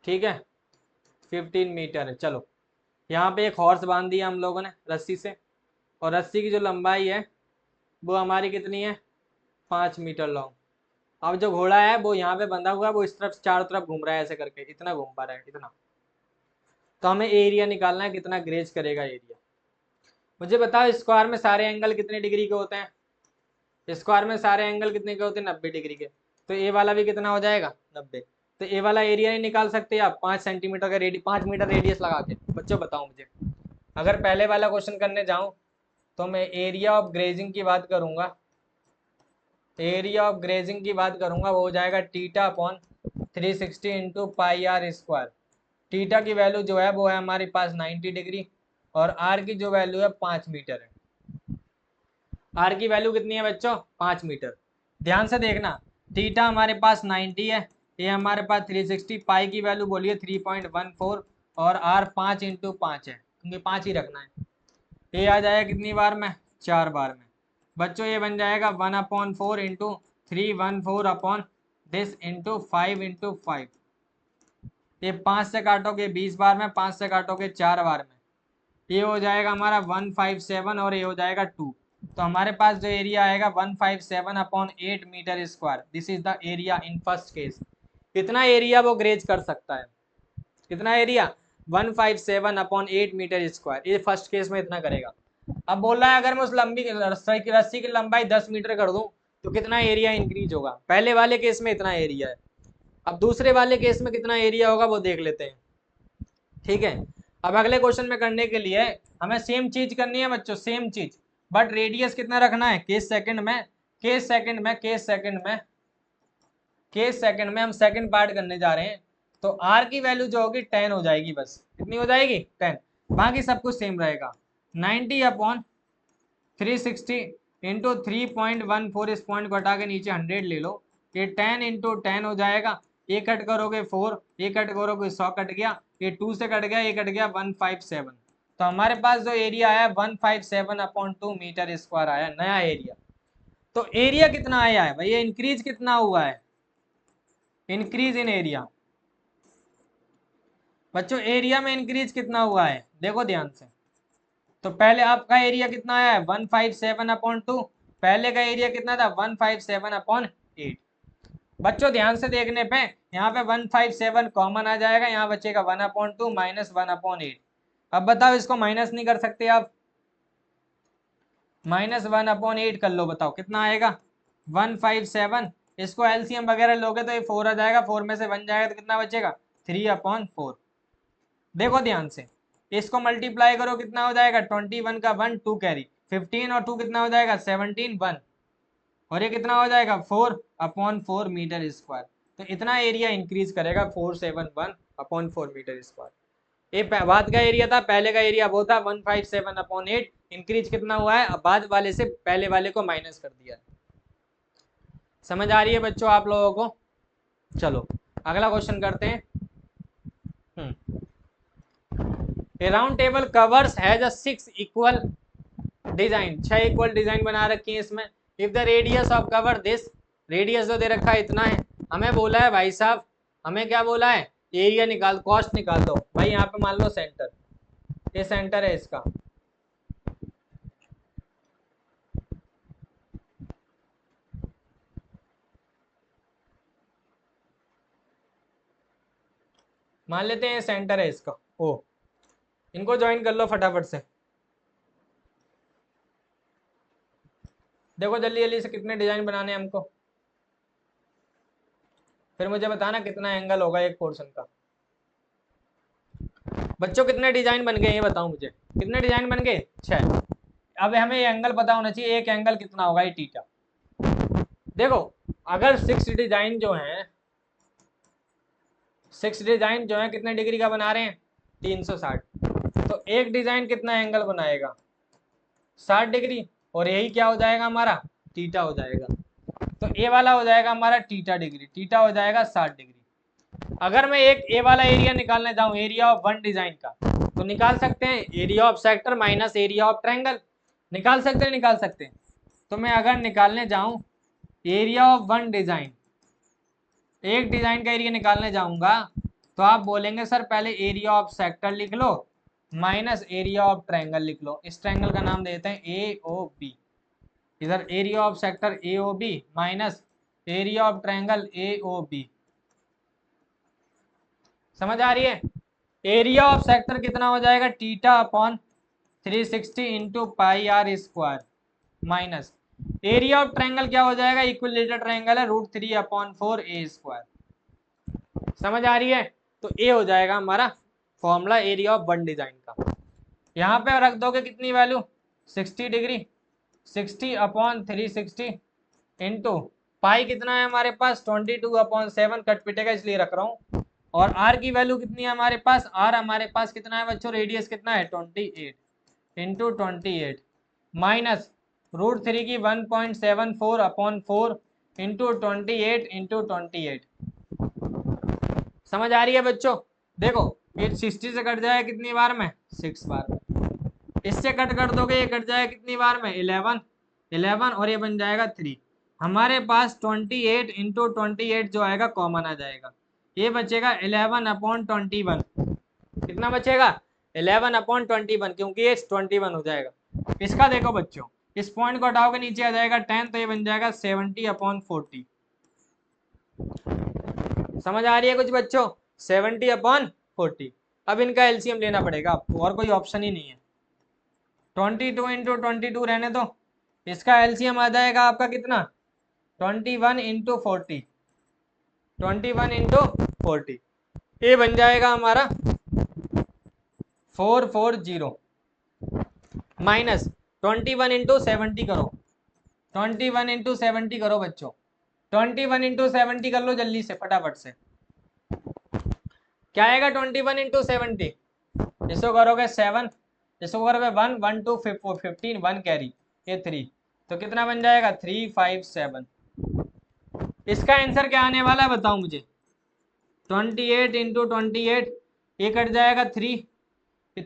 ठीक है, 15 मीटर है। चलो यहाँ पे एक हॉर्स बांध दिया हम लोगों ने रस्सी से, और रस्सी की जो लंबाई है वो हमारी कितनी है, 5 मीटर लॉन्ग। अब जो घोड़ा है वो यहाँ पे बंधा हुआ है, वो इस तरफ चारों तरफ घूम रहा है ऐसे करके, इतना घूम पा रहा है इतना। तो हमें एरिया निकालना है, कितना ग्रेज करेगा एरिया। मुझे बताओ स्क्वायर में सारे एंगल कितने डिग्री के होते हैं, स्क्वायर में सारे एंगल कितने के होते हैं, 90 डिग्री के। तो ए वाला भी कितना हो जाएगा, 90। तो ए वाला एरिया नहीं निकाल सकते आप 5 सेंटीमीटर का 5 मीटर रेडियस लगा के। बच्चों बताओ मुझे, अगर पहले वाला क्वेश्चन करने जाऊं तो मैं एरिया ऑफ ग्रेजिंग की बात करूंगा, एरिया ऑफ ग्रेजिंग की बात करूंगा, वो हो जाएगा theta upon 360 into pi r square. Theta की वैल्यू जो है वो है हमारे पास 90 डिग्री, और आर की जो वैल्यू है 5 मीटर है। आर की वैल्यू कितनी है बच्चों, 5 मीटर। ध्यान से देखना, थीटा हमारे पास 90 है, ये हमारे पास 360, पाई की वैल्यू बोलिए 3.14, और आर 5 इंटू 5 है, क्योंकि 5 ही रखना है। ये आ जाएगा कितनी बार में, 4 बार में। बच्चों ये बन जाएगा 1/4 into 314 upon this into 5 into 5। ये 5 से काटोगे 20 बार में, 5 से काटोगे 4 बार में, ये हो जाएगा हमारा 157, और ये हो जाएगा 2। तो हमारे पास जो एरिया आएगा 157 upon 8 metre square, this is the area in first case. कितना एरिया वो ग्रेज कर सकता है, कितना एरिया, 157 अपॉन 8 मीटर स्क्वायर, ये फर्स्ट केस में इतना करेगा। अब बोल रहा है अगर मैं उस लंबी रस्सी की लंबाई 10 मीटर कर दूं तो कितना एरिया इंक्रीज होगा। पहले वाले केस में इतना एरिया है, अब दूसरे वाले केस में कितना एरिया होगा वो देख लेते हैं, ठीक है। अब अगले क्वेश्चन में करने के लिए हमें सेम चीज करनी है बच्चों, सेम चीज, बट रेडियस कितना रखना है, केस सेकंड में, केस सेकंड में, केस सेकंड में, केस सेकंड में हम सेकंड पार्ट करने जा रहे हैं। तो आर की वैल्यू जो होगी 10 हो जाएगी, बस कितनी हो जाएगी, 10। बाकी सब कुछ सेम रहेगा। 90 अपॉन 360 इंटू 3.14, इस पॉइंट को हटा के नीचे 100 ले लो, ये 10 इंटू 10 हो जाएगा। ये कट करोगे 4, ये कट करोगे 100 कट गया, ये 2 से कट गया, ये कट गया 157। तो हमारे पास जो एरिया आया 157 अपॉन 2 मीटर स्क्वायर आया, नया एरिया। तो एरिया कितना आया है भैया, इंक्रीज कितना हुआ है, इंक्रीज इन एरिया। बच्चों एरिया में इंक्रीज कितना हुआ है, देखो ध्यान से। तो पहले आपका एरिया कितना आया है 157 अपॉन 2, पहले का एरिया कितना था 157 अपॉन 8। बच्चों ध्यान से देखने पे यहाँ पे 157 कॉमन आ जाएगा, यहाँ बचेगा 1/2 माइनस 1/8। अब बताओ इसको माइनस नहीं कर सकते आप, माइनस 1/8 कर लो, बताओ कितना आएगा 157। इसको एलसीएम वगैरह लोगे तो ये 4 आ जाएगा, 4 में से 1 जाएगा तो कितना बचेगा 3/4। देखो ध्यान से, इसको मल्टीप्लाई करो कितना हो जाएगा 21 का 1 2 कैरी 15, और 2 कितना हो जाएगा 17 1, और ये कितना हो जाएगा 4/4 मीटर स्क्वायर। तो इतना एरिया इंक्रीज करेगा 471/4 मीटर स्क्वायर। ये बाद का एरिया था, पहले का एरिया वो था 157/8, इंक्रीज कितना हुआ है, अब बाद वाले से पहले वाले को माइनस कर दिया। समझ आ रही है बच्चों आप लोगों को। चलो अगला क्वेश्चन करते हैं। A round table covers has a 6 equal design, 6 equal design बना रखी है इसमें। If the radius of cover this, radius जो दे रखा है इतना है, हमें बोला है भाई साहब, हमें क्या बोला है, एरिया निकाल, कॉस्ट निकाल दो भाई। यहाँ पे मान लो सेंटर, ये सेंटर है इसका, मान लेते हैं सेंटर है इसका ओ। इनको ज्वाइन कर लो फटाफट से, देखो जल्दी जल्दी से कितने डिजाइन बनाने हैं हमको, फिर मुझे बताना कितना एंगल होगा एक पोर्शन का। बच्चों कितने डिजाइन बन गए ये बताओ मुझे, कितने डिजाइन बन गए 6। अब हमें ये एंगल पता होना चाहिए, एक एंगल कितना होगा ये थीटा। देखो अगर 6 डिजाइन जो है, 6 डिजाइन जो है कितने डिग्री का बना रहे हैं 360, तो एक डिजाइन कितना एंगल बनाएगा 60 डिग्री, और यही क्या हो जाएगा हमारा थीटा हो जाएगा। तो ए वाला हो जाएगा हमारा थीटा डिग्री, थीटा हो जाएगा 60 डिग्री। अगर मैं एक ए वाला एरिया निकालने जाऊं, एरिया ऑफ वन डिजाइन का, तो निकाल सकते हैं area of sector minus area of triangle, निकाल सकते हैं, निकाल सकते हैं। तो मैं अगर निकालने जाऊं एरिया ऑफ वन डिजाइन, एक डिजाइन का एरिया निकालने जाऊंगा, तो आप बोलेंगे सर पहले एरिया ऑफ सेक्टर लिख लो माइनस एरिया ऑफ ट्रायंगल लिख लो। इस ट्रायंगल का नाम देते हैं ए ओ बी। इधर area of sector A O B minus area of triangle A O B. समझ आ रही है? एरिया ऑफ सेक्टर कितना हो जाएगा, theta upon 360 into pi r square minus area of triangle क्या हो जाएगा, इक्विलेटरल ट्रायंगल है, √3/4 ए स्क्वायर। समझ आ रही है? तो ए हो जाएगा हमारा formula area of one design का। यहाँ पे रख दोगे कितनी वैल्यू, 60 डिग्री, 60/360 इंटू पाई कितना है हमारे पास 22/7, कट पिटेगा इसलिए रख रहा हूँ। और आर की वैल्यू कितनी है हमारे पास, आर हमारे पास कितना है बच्चों, रेडियस कितना है 28 इंटू 28 माइनस √3 की 1.74/4 इंटू 28 इंटू 28। समझ आ रही है बच्चों? देखो ये 60 से कट जाएगा कितनी बार में, 6 बार में। इससे कट कर दोगे ये कट जाएगा कितनी बार में, 11 और ये बन जाएगा 3। हमारे पास 28 इंटू 28 जो आएगा कॉमन आ जाएगा, ये बचेगा 11/21। कितना बचेगा, 11/21, क्योंकि ये 21 हो जाएगा। इसका देखो बच्चों, इस पॉइंट को हटाओगे नीचे आ जाएगा 10, तो ये बन जाएगा 70/40। समझ आ रही है कुछ बच्चों, 70/40। अब इनका एलसीएम लेना पड़ेगा आपको, और कोई ऑप्शन ही नहीं है। 22 इंटू 22 रहने दो, इसका एलसीएम आ जाएगा आपका कितना, 21 इंटू 40, 21 इंटू 40। ये बन जाएगा हमारा 440 माइनस 21 इंटू 70 करो, 21 इंटू 70 करो बच्चों, 21 इंटू 70 कर लो जल्दी से फटाफट से। क्या आएगा 21 इंटू 70, इसको करोगे 7, इसको करोगे 1 1 2 15 1 कैरी, ये 3, तो कितना बन जाएगा 357। इसका आंसर क्या आने वाला है बताओ मुझे, 28 इंटू 28, ये कट जाएगा 3,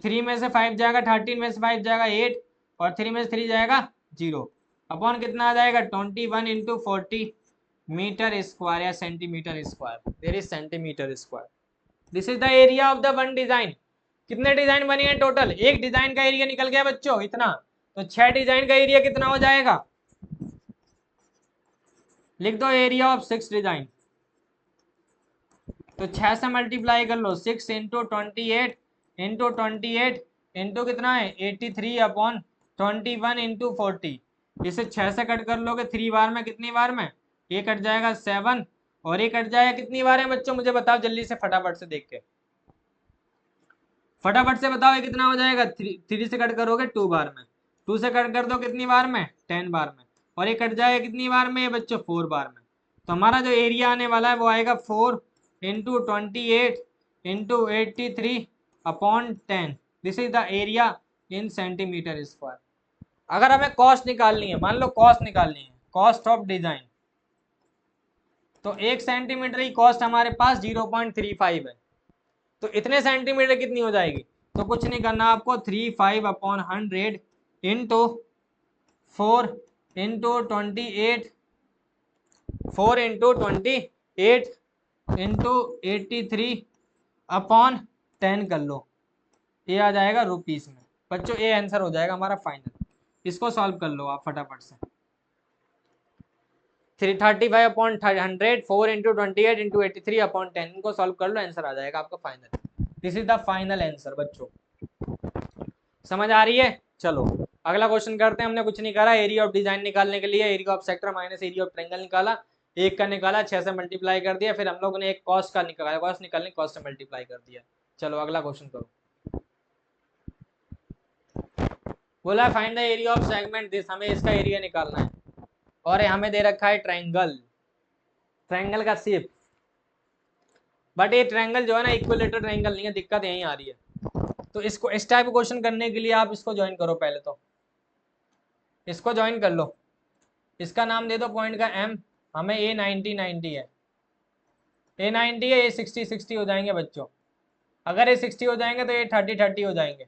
3 में से 5 जाएगा, 13 में से 5 जाएगा 8, और 3 में से 3 जाएगा 0, अपॉन कितना आ जाएगा 21 इंटू 40 मीटर स्क्वायर या centimetre square, there is centimetre square. This is the area of the one design. कितने डिजाइन बने हैं टोटल, एक डिजाइन का एरिया निकल गया बच्चों इतना, तो 6 डिजाइन का एरिया कितना हो जाएगा, लिख दो एरिया ऑफ 6 डिजाइन। तो 6 से मल्टीप्लाई कर लो, 6 इंटू 28 इंटू 28 इंटू कितना है 83/21 इंटू 40। इसे 6 से कट कर लोगे 3 बार में, कितनी बार में, ये कट जाएगा 7, और ये कट जाएगा कितनी बार है बच्चों मुझे बताओ जल्दी से फटाफट से देख के, फटाफट से बताओ ये कितना हो जाएगा, 3 से कट करोगे 2 बार में, 2 से कट कर दो कितनी बार में 10 बार में, और ये कट जाएगा कितनी बार में ये बच्चों 4 बार में। तो हमारा जो एरिया आने वाला है वो आएगा 4 into 28 into 83/10। This is the area in centimetre square. अगर हमें कॉस्ट निकालनी है, मान लो कॉस्ट निकालनी है, कॉस्ट ऑफ डिजाइन, तो 1 सेंटीमीटर की कॉस्ट हमारे पास 0.35 है, तो इतने सेंटीमीटर कितनी हो जाएगी, तो कुछ नहीं करना आपको, 35/100 इंटू 4 इंटू 28, 4 इंटू 28 इंटू 83/10 कर लो, ये आ जाएगा रुपीस में। बच्चों ये आंसर हो जाएगा हमारा फाइनल। इसको सॉल्व कर लो आप फटाफट से, 35/100 4 इंटू 28 इंटू 83/10, इनको सॉल्व कर लो, आंसर आ जाएगा आपका final. This is the final answer बच्चों। समझ आ रही है? चलो अगला क्वेश्चन करते हैं। हमने कुछ नहीं करा, एरिया ऑफ डिजाइन निकालने के लिए area of sector minus area of triangle निकाला, एक का निकाला, 6 से मल्टीप्लाई कर दिया, फिर हम लोग ने एक कॉस्ट का निकाला, कॉस्ट निकालने कॉस्ट से मल्टीप्लाई कर दिया। चलो अगला क्वेश्चन करो। बोला find the area of segment this, हमें इसका एरिया निकालना है, और हमें दे रखा है ट्रायंगल, ट्रायंगल का शेप, बट ये ट्रायंगल जो है ना इक्विलेटरल ट्रायंगल नहीं है, दिक्कत यहीं आ रही है। तो इसको इस टाइप क्वेश्चन करने के लिए आप इसको ज्वाइन करो, पहले तो इसको ज्वाइन कर लो, इसका नाम दे दो पॉइंट का M, हमें ए 90 है, ए 90 है, ए 60 हो जाएंगे बच्चों। अगर ये 60 हो जाएंगे तो ये 30 हो जाएंगे।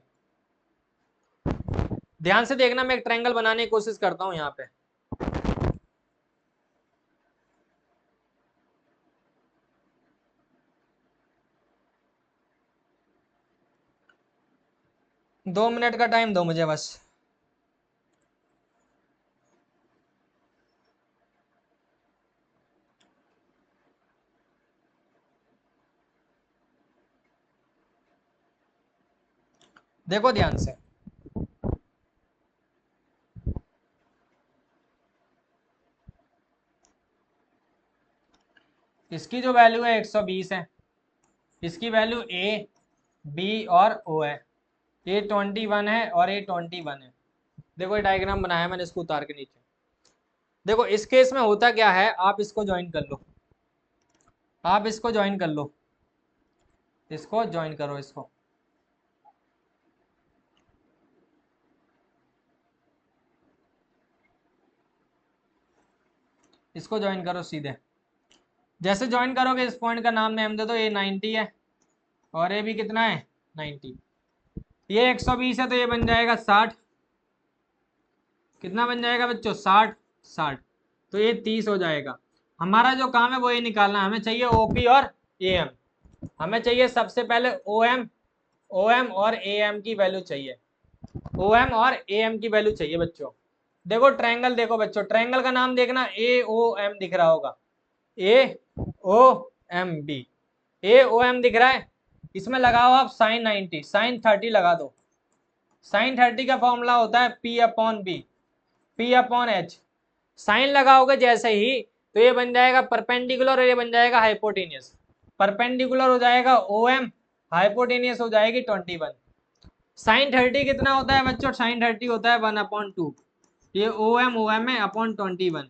ध्यान से देखना, मैं एक ट्रायंगल बनाने की कोशिश करता हूं यहाँ पे। दो मिनट का टाइम दो मुझे बस। देखो ध्यान से, इसकी जो वैल्यू है 120 है, इसकी वैल्यू ए, बी और ओ है, ये 21 है और ये 21 है। देखो ये डायग्राम बनाया मैंने, इसको उतार के नीचे। देखो इस केस में होता क्या है, आप इसको ज्वाइन कर लो, आप इसको ज्वाइन कर लो, इसको ज्वाइन करो, इसको इसको ज्वाइन करो सीधे। जैसे ज्वाइन करोगे इस पॉइंट का नाम नेम दे दो, ये 90 है और ये भी कितना है 90। ये 120 है तो ये बन जाएगा 60। कितना बन जाएगा बच्चों 60, 60। तो ये 30 हो जाएगा। हमारा जो काम है वो ये निकालना है, हमें चाहिए ओपी और एएम। हमें चाहिए सबसे पहले ओएम, ओएम और एएम की वैल्यू चाहिए, ओएम और एएम की वैल्यू चाहिए बच्चों। देखो ट्रायंगल, देखो बच्चों ट्रायंगल का नाम देखना, ए ओ एम दिख रहा होगा, ए O M B, A O M दिख रहा है। इसमें लगाओ आप साइन 90, साइन 30 लगा दो। साइन 30 का फॉर्मूला होता है P upon B, P upon H. Sine लगाओगे जैसे ही तो ये बन जाएगा परपेंडिकुलर और ये बन जाएगा हाइपोटेनियस। परपेंडिकुलर हो जाएगा ओ एम, हाइपोटेनियस हो जाएगी 21। साइन 30 कितना होता है बच्चों, साइन 30 होता है 1/2। ये ओ एम है अपॉन 21।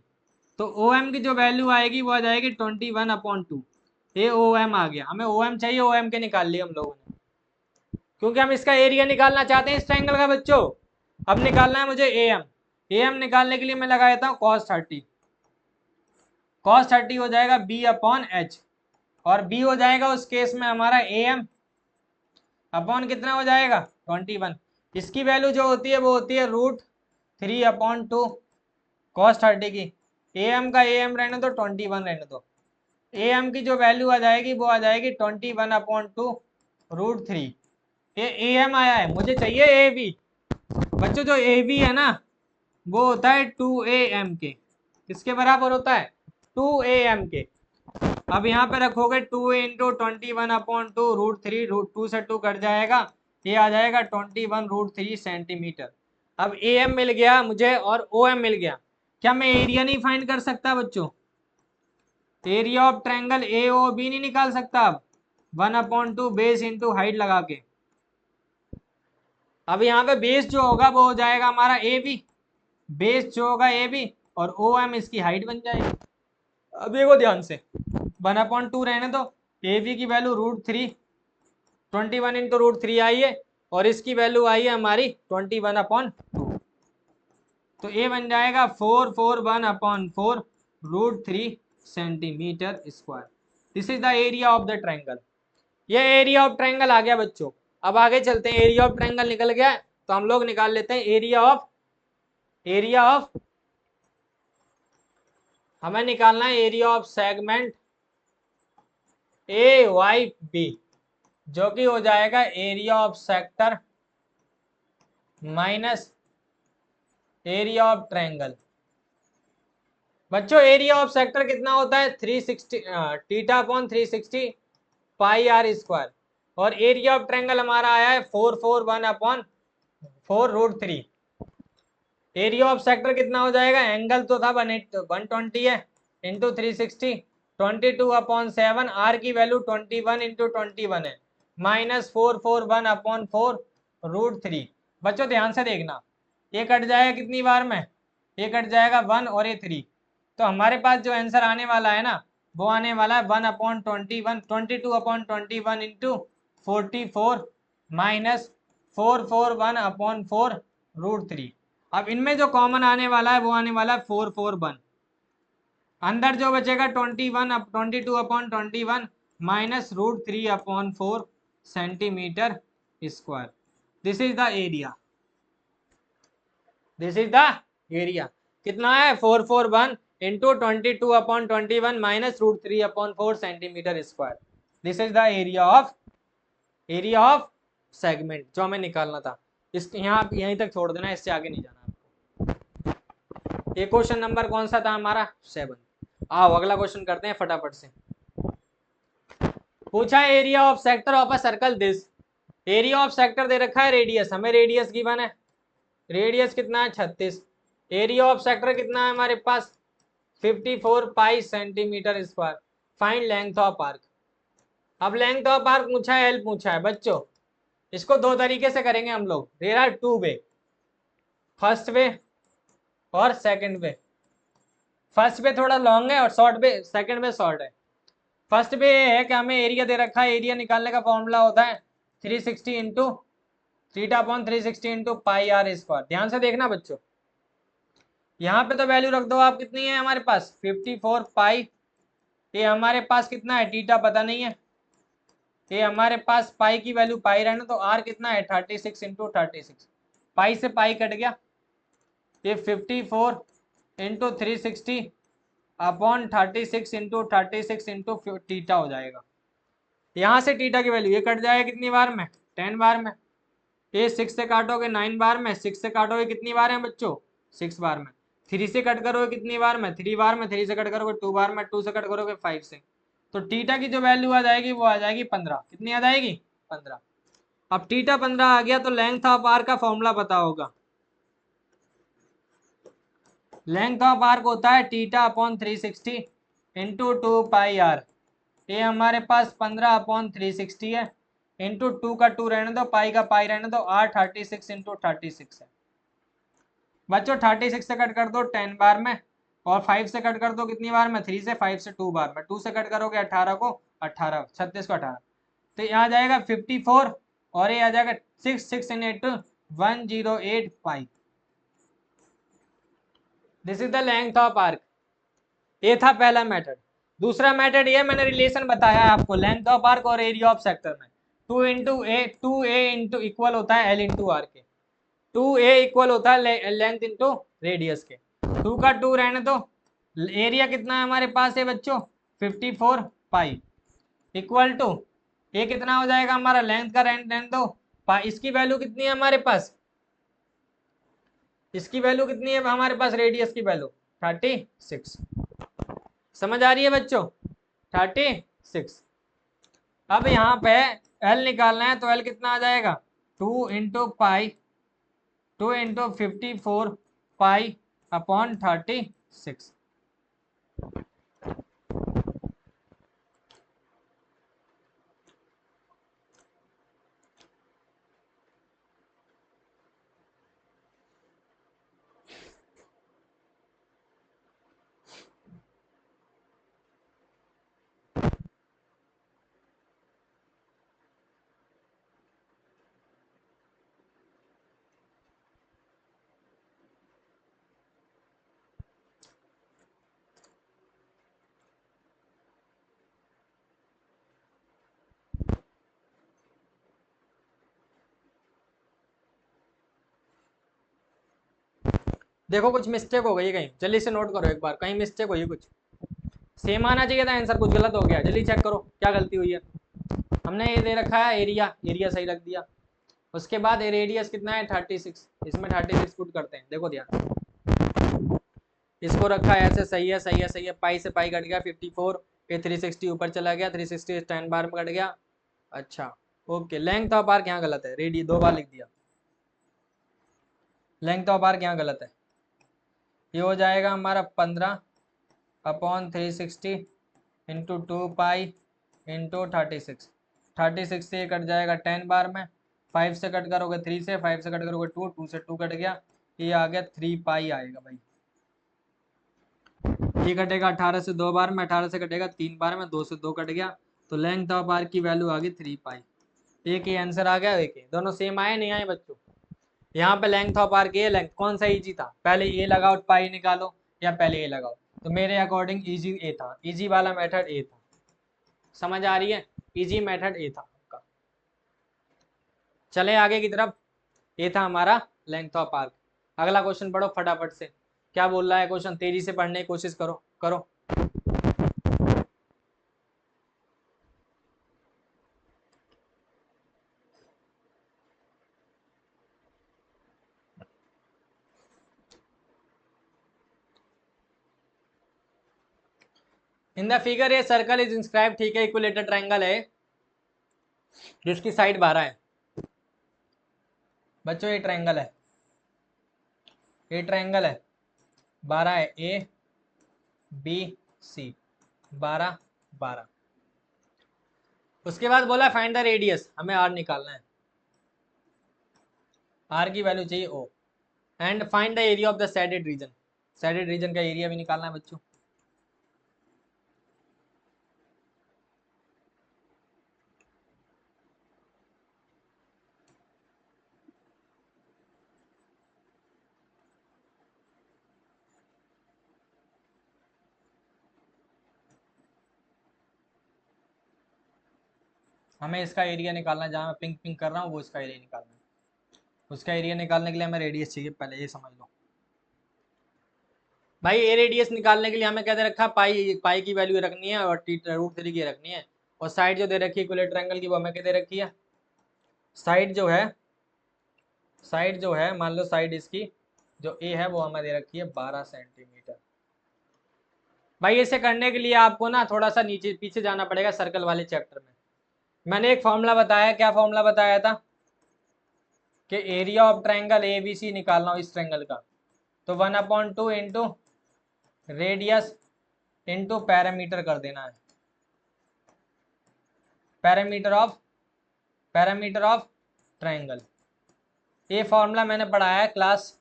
तो ओ एम की जो वैल्यू आएगी वो आ जाएगी 21/2। ये ओ एम आ गया, हमें ओ एम चाहिए, ओ एम के निकाल लिए हम लोगों ने, क्योंकि हम इसका एरिया निकालना चाहते हैं इस ट्रायंगल का बच्चों। अब निकालना है मुझे ए एम। ए एम निकालने के लिए मैं लगा देता हूँ cos 30। cos 30 हो जाएगा बी अपॉन एच, और बी हो जाएगा उस केस में हमारा ए एम अपॉन कितना हो जाएगा 21। इसकी वैल्यू जो होती है वो होती है √3/2 cos 30 की। ए एम का ए एम रहने दो, 21 रहने दो। ए एम की जो वैल्यू आ जाएगी वो आ जाएगी 21/2 √3। ये ए एम आया है, मुझे चाहिए ए बी। बच्चों जो ए बी है ना वो होता है 2am के। किसके बराबर होता है 2am के। अब यहाँ पे रखोगे 2 × 21/2 √3, √2 से 2 कट जाएगा, ये आ जाएगा 21 √3 सेंटीमीटर। अब am मिल गया मुझे और om मिल गया। क्या मैं एरिया नहीं फाइंड कर सकता बच्चों, area of triangle A O B नहीं निकाल सकता अब 1/2 बेस इंटू हाइट लगा के। अब यहाँ पे बेस जो होगा वो हो जाएगा हमारा ए बी, बेस जो होगा ए बी और ओ एम इसकी हाइट बन जाएगी। अब देखो ध्यान से 1/2 रहने दो, ए बी की वैल्यू √3, 21 × √3 आई है और इसकी वैल्यू आई है हमारी 21/2। तो ए बन जाएगा 441/4 √3 centimetre square. This is the area of the triangle. ये एरिया ऑफ ट्रायंगल आ गया बच्चों। अब आगे चलते हैं, एरिया ऑफ ट्रायंगल निकल गया तो हम लोग निकाल लेते हैं एरिया ऑफ हमें निकालना है area of segment A Y B, जो कि हो जाएगा area of sector minus area of triangle. बच्चों एरिया ऑफ सेक्टर कितना होता है 360 θ/360 πr², और एरिया ऑफ ट्रायंगल हमारा आया है 441/4 √3। एरिया ऑफ सेक्टर कितना हो जाएगा, एंगल तो था 120 है इंटू 360, 22/7, आर की वैल्यू 21 × 21 है, माइनस 441/4 √3। बच्चों ध्यान से देखना, ये कट जाएगा कितनी बार में, ये कट जाएगा 1 और ये 3। तो हमारे पास जो आंसर आने वाला है ना वो आने वाला है 1/21, 22/21 इंटू 44 माइनस 441/4 √3। अब इनमें जो कॉमन आने वाला है वो आने वाला है 441। अंदर जो बचेगा 22/21 minus √3/4 centimetre square. This is the area, this is the area. कितना है 441 into 22/21 minus √3/4 centimetre square. This is the area of segment जो हमें निकालना था। इस यहाँ यहीं तक छोड़ देना, इससे आगे नहीं जाना आपको। ये क्वेश्चन नंबर कौन सा था हमारा 7। आओ अगला क्वेश्चन करते हैं फटाफट से। पूछा area of sector of a circle this. Area of sector दे रखा है रेडियस, हमें रेडियस गिवन है। रेडियस कितना है 36। एरिया ऑफ सेक्टर कितना है हमारे पास 54 पाई centimetre square. Find length of arc. अब लेंथ ऑफ आर्क पूछा है, एल पूछा है बच्चों। इसको दो तरीके से करेंगे हम लोग। There are 2 way, first way और सेकंड वे। फर्स्ट वे थोड़ा लॉन्ग है और short way second way short है। फर्स्ट वे है कि हमें एरिया दे रखा है, एरिया निकालने का फॉर्मूला होता है 360 into theta upon 360 into pi r square. ध्यान से देखना बच्चों, यहाँ पे तो वैल्यू रख दो आप। कितनी है हमारे पास 54 पाई। ये हमारे पास कितना है थीटा पता नहीं है। ये हमारे पास पाई की वैल्यू पाई रहना, तो आर कितना है 36 इंटू 36। पाई से पाई कट गया, ये 54 into 360 upon 36 into 36 into theta हो जाएगा। यहाँ से टीटा की वैल्यू ये कट जाएगा कितनी बार में 10 बार में। ये 6 से काटोगे 9 बार में, 6 से काटोगे कितनी बार है बच्चों 6 बार में। 3 से कट करोगे कितनी बार में 3 बार में। 3 से कट करोगे 2 बार में, 2 से कट करोगे 5 से। तो टीटा की जो वैल्यू आ जाएगी वो आ जाएगी 15। कितनी आ जाएगी 15। अब टीटा 15 आ गया तो लेंथ ऑफ आर्क का फॉर्मूला पता होगा। लेंथ ऑफ आर्क होता है theta upon 360 into 2 pi r. ये हमारे पास 15 अपॉन 360 है, इंटू 2 का 2 रहने दो, पाई का पाई रहने दो, आर 36 इंटू 36 है बच्चों। 36 से कट कर दो 10 बार में, और 5 से कट कर दो कितनी बार में 3 से, 5 से 2 बार में। 2 से कट करोगे 18 को 18, 36 को 18, तो यहाँ आ जाएगा 54 और ये आ जाएगा 6 in 8 108 pi. This is the length of arc. ये था पहला मेथड। दूसरा मेथड ये मैंने रिलेशन बताया है आपको लेंथ ऑफ आर्क और एरिया ऑफ सेक्टर में। 2a इंटू इक्वल होता है l इंटू आर के। 2a इक्वल होता है लेंथ इंटू रेडियस के। 2 का 2 रहने दो, एरिया कितना है हमारे पास है बच्चों 54 पाई इक्वल टू ये कितना हो जाएगा हमारा लेंथ का रहने दो पाई। इसकी वैल्यू कितनी है हमारे पास, इसकी वैल्यू कितनी है हमारे पास रेडियस की वैल्यू 36। समझ आ रही है बच्चों 36। अब यहाँ पे L निकालना है तो L कितना आ जाएगा 2 into pi 2 into 54 pi upon 36। देखो कुछ मिस्टेक हो गई है कहीं, जल्दी से नोट करो एक बार, कहीं मिस्टेक हुई है कुछ। सेम आना चाहिए था आंसर, कुछ गलत हो गया, जल्दी चेक करो क्या गलती हुई है। हमने ये दे रखा है एरिया, एरिया सही रख दिया। उसके बाद रेडियस कितना है 36, इसमें 36 पुट करते हैं। देखो ध्यान, इसको रखा है ऐसे, सही है सही है सही है। पाई से पाई कट गया 54, ये 360 ऊपर चला गया, 360 10 बार में कट गया। अच्छा ओके, लेंथ ऑफ आर्क यहाँ गलत है, रेडियस 2 बार लिख दिया। लेंथ ऑफ आर्क यहाँ गलत है, ये हो जाएगा हमारा 15 अपॉन 360 इंटू 2 पाई इंटू 36। 36 से ये कट जाएगा 10 बार में, 5 से कट करोगे 3 से, 5 से कट करोगे 2, 2 से 2 कट गया, ये आ गया 3 पाई आएगा भाई। ये कटेगा 18 से 2 बार में, 18 से कटेगा 3 बार में, 2 से 2 कट गया, तो लेंथ ऑफ आर्क की वैल्यू आ गई 3 पाई। एक ही आंसर आ गया, एक ही, दोनों सेम आए नहीं आए बच्चों। यहाँ पे लेंथ ऑफ आर्क ये लेंथ कौन सा इजी था, पहले ये लगाओ पाई निकालो या पहले ये लगाओ। तो मेरे अकॉर्डिंग इजी ए था, इजी वाला मेथड ए था। समझ आ रही है? इजी मेथड ए था आपका। चले आगे की तरफ, ये था हमारा लेंथ ऑफ आर्क। अगला क्वेश्चन पढ़ो फटाफट से, क्या बोल रहा है क्वेश्चन, तेजी से पढ़ने की कोशिश करो करो। इन द फिगर ये सर्कल इज इंस्क्राइब, ठीक है, इक्विलेटर ट्रायंगल है जिसकी साइड 12 है। बच्चों ये ट्रायंगल है, ये ट्रायंगल है, 12 है, ए बी सी, 12 12। उसके बाद बोला फाइंड द रेडियस, हमें आर निकालना है, आर की वैल्यू चाहिए ओ, and find the area of the shaded region, shaded region का एरिया भी निकालना है बच्चों। हमें इसका एरिया निकालना है, जहाँ मैं पिंक पिंक कर रहा हूँ वो इसका एरिया निकालना है। उसका एरिया निकालने के लिए हमें रेडियस चाहिए, पहले ये समझ लो भाई। ए रेडियस निकालने के लिए हमें क्या दे रखा, पाई, पाई की वैल्यू रखनी है और √3 की रखनी है, और साइड जो दे रखी है इक्विलेटरल ट्रायंगल की वो हमें क्या दे रखी है, साइड जो है, साइड जो है मान लो साइड इसकी जो ए है वो हमें दे रखी है 12 सेंटीमीटर। भाई इसे करने के लिए आपको ना थोड़ा सा नीचे पीछे जाना पड़ेगा सर्कल वाले चैप्टर में। मैंने एक फॉर्मूला बताया, क्या फॉर्मूला बताया था कि area of triangle A B C निकालना हो इस ट्रायंगल का, तो 1/2 इंटू रेडियस इंटू पैरामीटर कर देना है, पैरामीटर ऑफ ट्रायंगल। ये फॉर्मूला मैंने पढ़ाया है क्लास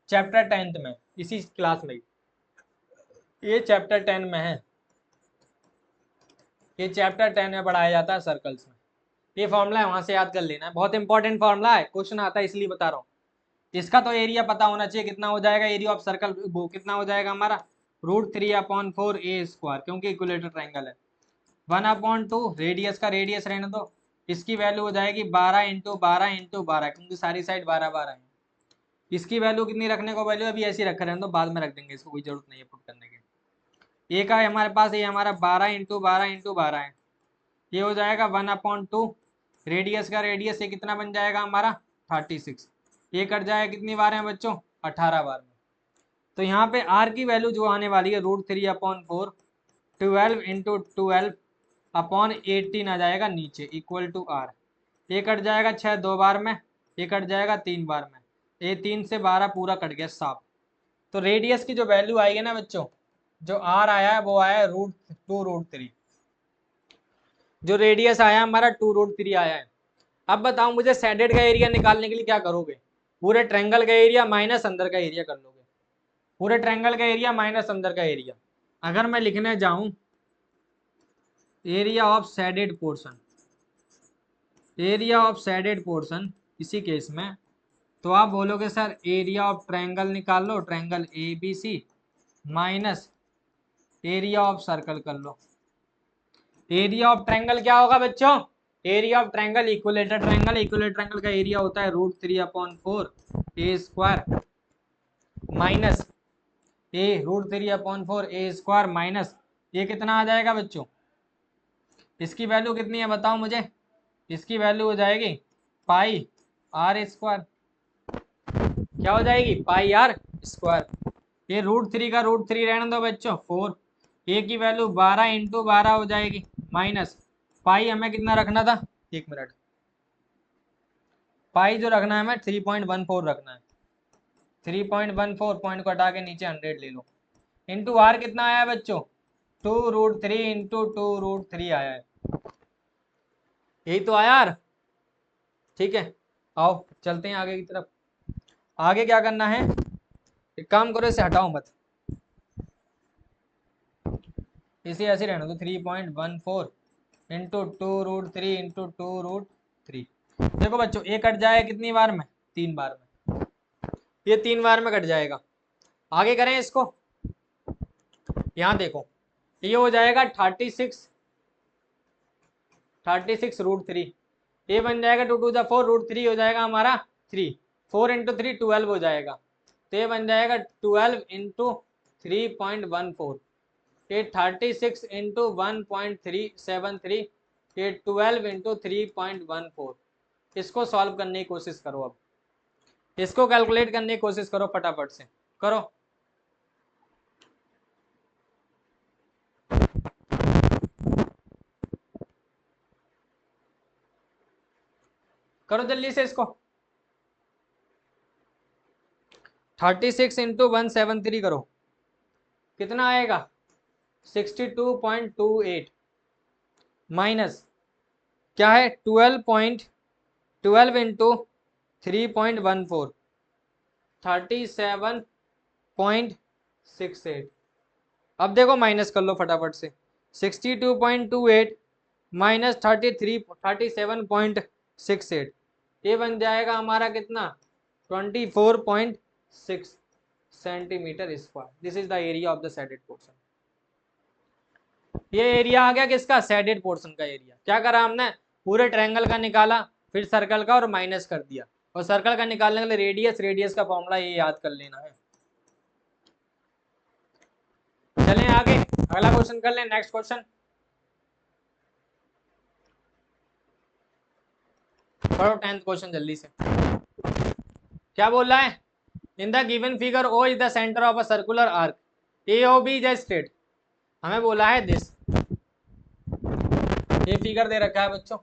चैप्टर 10th में, इसी क्लास में, ये चैप्टर 10 में है, ये चैप्टर 10 में पढ़ाया जाता है सर्कल्स में। ये फॉर्मूला है, वहां से याद कर लेना है, बहुत इंपॉर्टेंट फॉर्मूला है, क्वेश्चन आता है इसलिए बता रहा हूँ। इसका तो एरिया पता होना चाहिए, कितना हो जाएगा एरिया ऑफ सर्कल, वो कितना हो जाएगा हमारा √3/4 ए स्क्वायर, क्योंकि इक्विलेटर ट्रायंगल है। 1/2 रेडियस का रेडियस रहने दो, इसकी वैल्यू हो जाएगी 12 इंटू 12 इंटू 12, क्योंकि सारी साइड 12 12 है। इसकी वैल्यू कितनी रखने को, वैल्यू अभी ऐसी रख रहने दो, बाद में रख देंगे, इसको कोई जरूरत नहीं है पुट करने की। ए का है हमारे पास, ये हमारा 12 इंटू 12 इंटू 12 है, ये हो जाएगा 1/2। रेडियस का रेडियस ये कितना बन जाएगा हमारा 36, ये कट जाएगा कितनी बार है बच्चों 18 बार में। तो यहाँ पे आर की वैल्यू जो आने वाली है √3/4, 12 इंटू 12/18 आ जाएगा नीचे, इक्वल टू आर। ये कट जाएगा 6 2 बार में, ये कट जाएगा 3 बार में, ये 3 से 12 पूरा कट गया साफ। तो रेडियस की जो वैल्यू आएगी ना बच्चों, जो आर आया है वो आया है √2√3, जो रेडियस आया हमारा 2√3 आया है। अब बताओ मुझे शेडेड का एरिया निकालने के लिए क्या करोगे, पूरे ट्रायंगल का एरिया माइनस अंदर का एरिया कर लोगे, पूरे ट्रायंगल का एरिया माइनस अंदर का एरिया। अगर मैं लिखने जाऊं area of shaded portion, area of shaded portion इसी केस में, तो आप बोलोगे सर एरिया ऑफ ट्रायंगल निकाल लो, triangle A B C minus area of circle कर लो। एरिया ऑफ ट्रायंगल क्या होगा बच्चों, area of triangle equilateral triangle, equilateral triangle का एरिया होता है √3/4 a square minus a √3/4 a square minus ये कितना आ जाएगा बच्चों, इसकी वैल्यू कितनी है बताओ मुझे, इसकी वैल्यू हो जाएगी पाई आर स्क्वायर, क्या हो जाएगी पाई आर स्क्वायर। ये √3 का √3 रहने दो बच्चों 4, ए की वैल्यू 12 इंटू 12 हो जाएगी माइनस पाई, हमें कितना रखना था, एक मिनट, पाई जो रखना है हमें 3.14 रखना है, 3.14 पॉइंट को हटा के नीचे 100 ले लो, इंटू आर कितना आया है बच्चों 2√3 इंटू 2√3 आया है, यही तो आया यार। ठीक है आओ चलते हैं आगे की तरफ। आगे क्या करना है, एक काम करो इसे हटाओ मत, इसे ऐसे रहने दो 3.14 इंटू 2√3 इंटू 2√3। देखो बच्चों ये कट जाएगा कितनी बार में, 3 बार में, ये 3 बार में कट जाएगा। आगे करें इसको, यहाँ देखो ये हो जाएगा 36√3, ये बन जाएगा 2 to the 4 √3 हो जाएगा हमारा 3, 4 into 3 12 हो जाएगा, तो ये बन जाएगा 12 into 3.14, ये 36 into 1.373, ये 12 into 3.14। इसको सॉल्व करने की कोशिश करो, अब इसको कैलकुलेट करने की कोशिश करो, फटाफट से करो। करो जल्दी से इसको, 36 into 173 करो, कितना आएगा 62.28 माइनस क्या है 12 into 3.14 37.68। अब देखो माइनस कर लो फटाफट से, 62.28 माइनस 37.68, ये बन जाएगा हमारा कितना 24.6 centimetre square. This is the area of the shaded portion. ये एरिया आ गया किसका, शेडेड पोर्शन का एरिया। क्या करा हमने, पूरे ट्रायंगल का निकाला, फिर सर्कल का और माइनस कर दिया, और सर्कल का निकालने के लिए रेडियस का फॉर्मूला ये याद कर लेना है। चलें आगे, अगला क्वेश्चन कर लें, नेक्स्ट क्वेश्चन पढ़ो, 10th क्वेश्चन जल्दी से। क्या बोल रहा है, in the given figure O is the centre of a circular arc, A O B is straight. हमें बोला है दिस, ये फिगर दे रखा है बच्चों,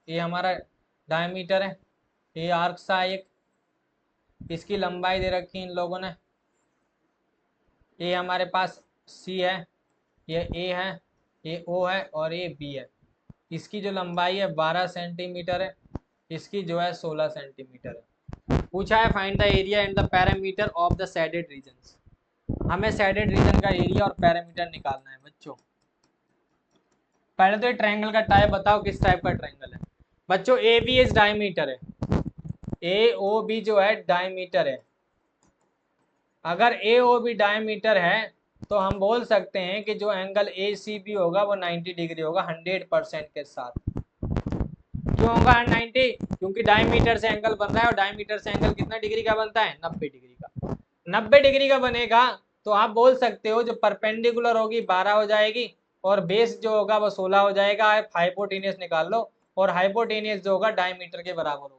ये हमारा डायमीटर है, ये आर्क सा एक, इसकी लंबाई दे रखी इन लोगों ने, ये हमारे पास सी है, ये ए है, ये ओ है और ये बी है। इसकी जो लंबाई है 12 सेंटीमीटर है, इसकी जो है 16 सेंटीमीटर है। पूछा है find the area and the parameter of the shaded regions. हमें शेडेड रीजन का एरिया और पैरामीटर निकालना है बच्चों। पहले तो ये ट्रायंगल का टाइप बताओ, किस टाइप का ट्रायंगल है बच्चों। ए बी इज डायमीटर है, ए ओ बी जो है डायमीटर है। अगर ए ओ बी डायमीटर है तो हम बोल सकते हैं कि जो एंगल ए सी बी होगा वो 90 डिग्री होगा 100% के साथ। क्यों होगा 190, क्योंकि डायमीटर से एंगल बन रहा है, और डायमीटर से एंगल कितना डिग्री का बनता है 90 डिग्री का। 90 डिग्री का बनेगा तो आप बोल सकते हो जो परपेंडिकुलर होगी 12 हो जाएगी, और बेस जो होगा वो 16 हो जाएगा। आप हाइपोटेनियस निकाल लो, और हाइपोटेनियस जो होगा डायमीटर के बराबर होगा।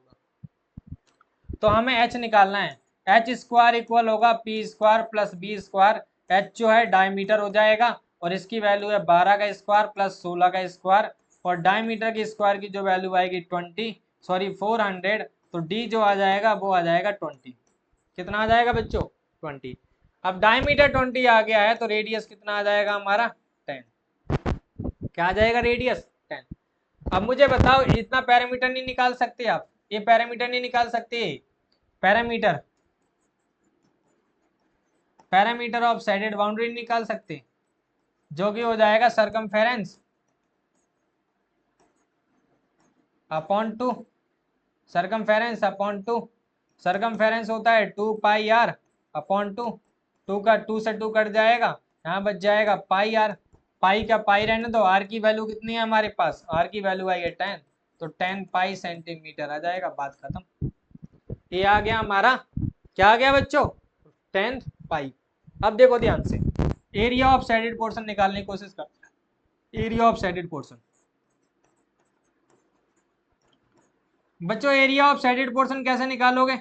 तो हमें एच निकालना है, एच स्क्वायर इक्वल होगा P square plus B square. H जो है डायमीटर हो जाएगा, और इसकी वैल्यू है 12 का स्क्वायर प्लस 16 का स्क्वायर, और डायमीटर की स्क्वायर की जो वैल्यू आएगी 400, तो डी जो आ जाएगा वो आ जाएगा 20। कितना आ जाएगा बच्चों 20। अब डायमीटर 20 आ गया है तो रेडियस कितना आ जाएगा हमारा 10। क्या आ जाएगा रेडियस 10। अब मुझे बताओ, इतना पैरामीटर नहीं निकाल सकते आप, ये पैरामीटर नहीं निकाल सकते, पैरामीटर ऑफ शेडेड बाउंड्री नहीं निकाल सकते, जो कि हो जाएगा circumference upon 2, circumference upon 2, circumference होता है 2 पाई आर अपॉन 2, 2 का 2 से 2 कट जाएगा, यहाँ बच जाएगा पाई आर। पाई का पाई रहने दो, आर की वैल्यू कितनी है हमारे पास, आर की वैल्यू आई है 10, तो 10 पाई सेंटीमीटर आ जाएगा, बात खत्म। ये आ गया हमारा, क्या आ गया बच्चों 10 पाई। अब देखो ध्यान से, एरिया ऑफ शेडेड पोर्शन निकालने की कोशिश करते हैं। एरिया ऑफ शेडेड पोर्शन बच्चों, एरिया ऑफ शेडेड पोर्शन कैसे निकालोगे,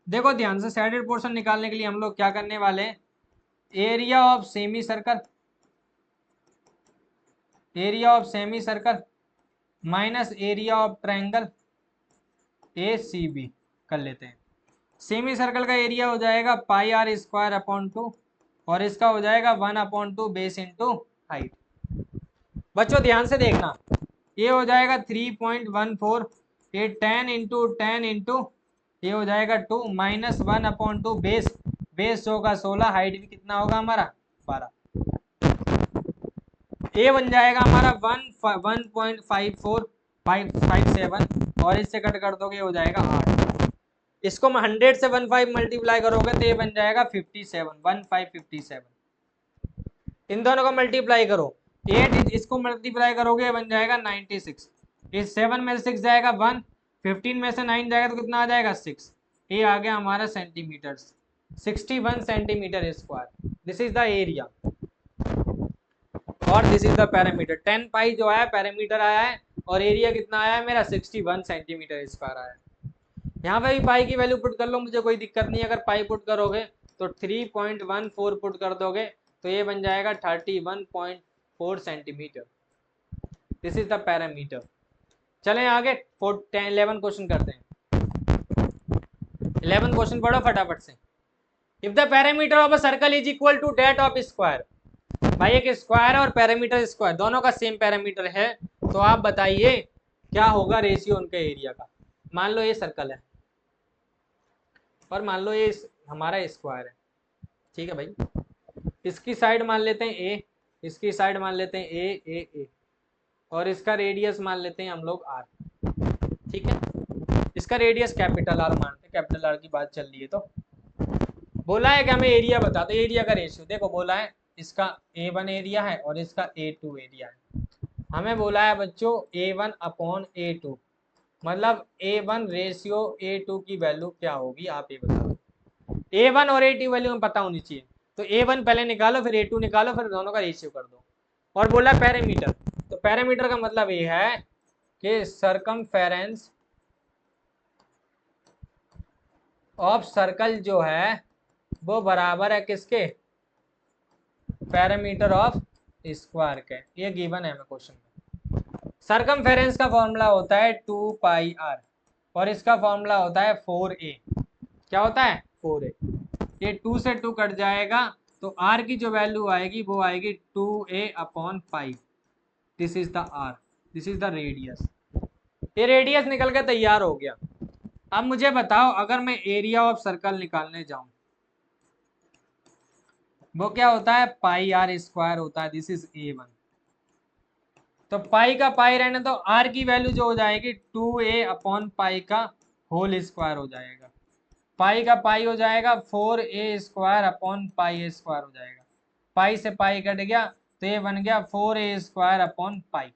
देखो ध्यान से। शेडेड पोर्शन निकालने के लिए हम लोग क्या करने वाले हैं, area of semi circle, area of semi circle minus area of triangle A C B कर लेते हैं। सेमी सर्कल का एरिया हो जाएगा पाई आर स्क्वायर अपॉन 2, और इसका हो जाएगा 1/2 बेस इंटू हाइट। बच्चों ध्यान से देखना, ये हो जाएगा 3.14, ये 10 इंटू 10 इंटू ये हो जाएगा 2 माइनस 1/2 बेस, बेस होगा 16, हाइट भी कितना होगा हमारा 12। ये बन जाएगा हमारा 1.5457, और इससे कट कर दोगे हो जाएगा 8। इसको मैं 100 से 15 मल्टीप्लाई करोगे तो ये बन जाएगा 57, 1557। इन दोनों को मल्टीप्लाई करो, 8 इसको मल्टीप्लाई करोगे बन जाएगा 96, इस 7 में से 6 जाएगा 1, 15 में से 9 जाएगा तो कितना आ जाएगा 6, ये आ गया हमारा centimetre, 61 centimetre square. This is the area और दिस इज द पैरामीटर। 10 पाई जो है पैरामीटर आया है और एरिया कितना आया है मेरा 61 सेंटीमीटर स्क्वायर आया है। यहाँ पे भी पाई की वैल्यू पुट कर लो, मुझे कोई दिक्कत नहीं है। अगर पाई पुट करोगे तो 3.14 पुट कर दोगे तो ये बन जाएगा 31.4 centimetre. This is the parameter. चलें आगे 11 क्वेश्चन करते हैं। 11 क्वेश्चन पढ़ो फटाफट से। If the parameter of a circle is equal to that of square, भाई एक स्क्वायर और पैरामीटर स्क्वायर दोनों का सेम पैरामीटर है, तो आप बताइए क्या होगा रेशियो उनके एरिया का। मान लो ये सर्कल है और मान लो ये हमारा स्क्वायर है, ठीक है भाई। इसकी साइड मान लेते हैं ए, इसकी साइड मान लेते हैं ए और इसका रेडियस मान लेते हैं हम लोग आर, ठीक है। इसका रेडियस कैपिटल आर मानते हैं, कैपिटल आर की बात चल रही है। तो बोला है कि हमें एरिया बता दो, एरिया का रेशियो देखो। बोला है इसका A1 एरिया है और इसका A2 एरिया है। हमें बोला है बच्चों A1 अपॉन A2, मतलब A1 रेशियो A2 की वैल्यू क्या होगी, आप ये बताओ। A1 और A2 वैल्यू हमें पता होनी चाहिए, तो A1 पहले निकालो फिर A2 निकालो फिर दोनों का रेशियो कर दो। और बोला पैरामीटर, तो पैरामीटर का मतलब ये है कि सर्कमफेरेंस ऑफ सर्कल जो है वो बराबर है किसके, पैरामीटर ऑफ स्क्वायर के। ये गिवन है हमें क्वेश्चन में। सर्कमफेरेंस का फॉर्मूला होता है 2 पाई आर और इसका फॉर्मूला होता है 4a। क्या होता है 4a। ये 2 से 2 कट जाएगा तो r की जो वैल्यू आएगी वो आएगी 2a upon pi. This is the r, this is the radius. ये रेडियस निकल के तैयार हो गया। अब मुझे बताओ अगर मैं एरिया ऑफ सर्कल निकालने जाऊं वो क्या होता है, पाई आर स्क्वायर होता है। This is A1। तो पाई का पाई रहने तो आर की वैल्यू जो हो जाएगी 2a अपॉन पाई का होल स्क्वायर हो जाएगा। पाई का पाई हो जाएगा 4a square upon pi square हो जाएगा। पाई से पाई कट गया तो ये बन गया 4a स्क्वायर अपॉन पाई।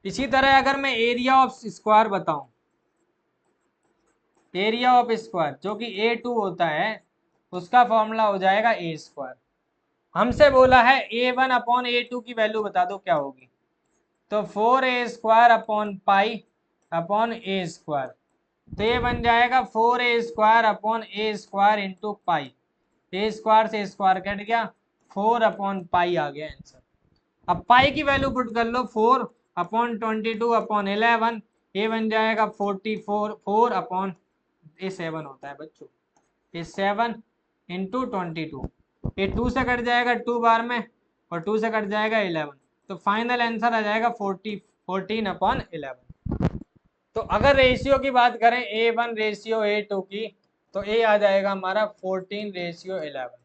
इसी तरह अगर मैं एरिया ऑफ स्क्वायर बताऊं, एरिया ऑफ स्क्वायर जो कि A2 होता है उसका फॉर्मूला हो जाएगा ए स्क्वायर। हमसे बोला है A1 अपॉन A2 की वैल्यू बता दो क्या होगी, तो 4a square upon pi upon a square. तो ये बन जाएगा 4a square upon a square into pi. A square से स्क्वायर कट गया, 4 अपॉन पाई आ गया आंसर। अब पाई की वैल्यू पुट कर लो, 4 अपॉन 22 अपॉन 11, ये बन जाएगा 44, 4 अपॉन ये 7 होता है बच्चों, ये 7 इंटू 22। ये 2 से कट जाएगा 2 बार में और 2 से कट जाएगा 11, तो फाइनल आंसर आ जाएगा 14 अपॉन 11। तो अगर रेशियो की बात करें A1 रेशियो A2 की, तो A आ जाएगा हमारा 14 ratio 11।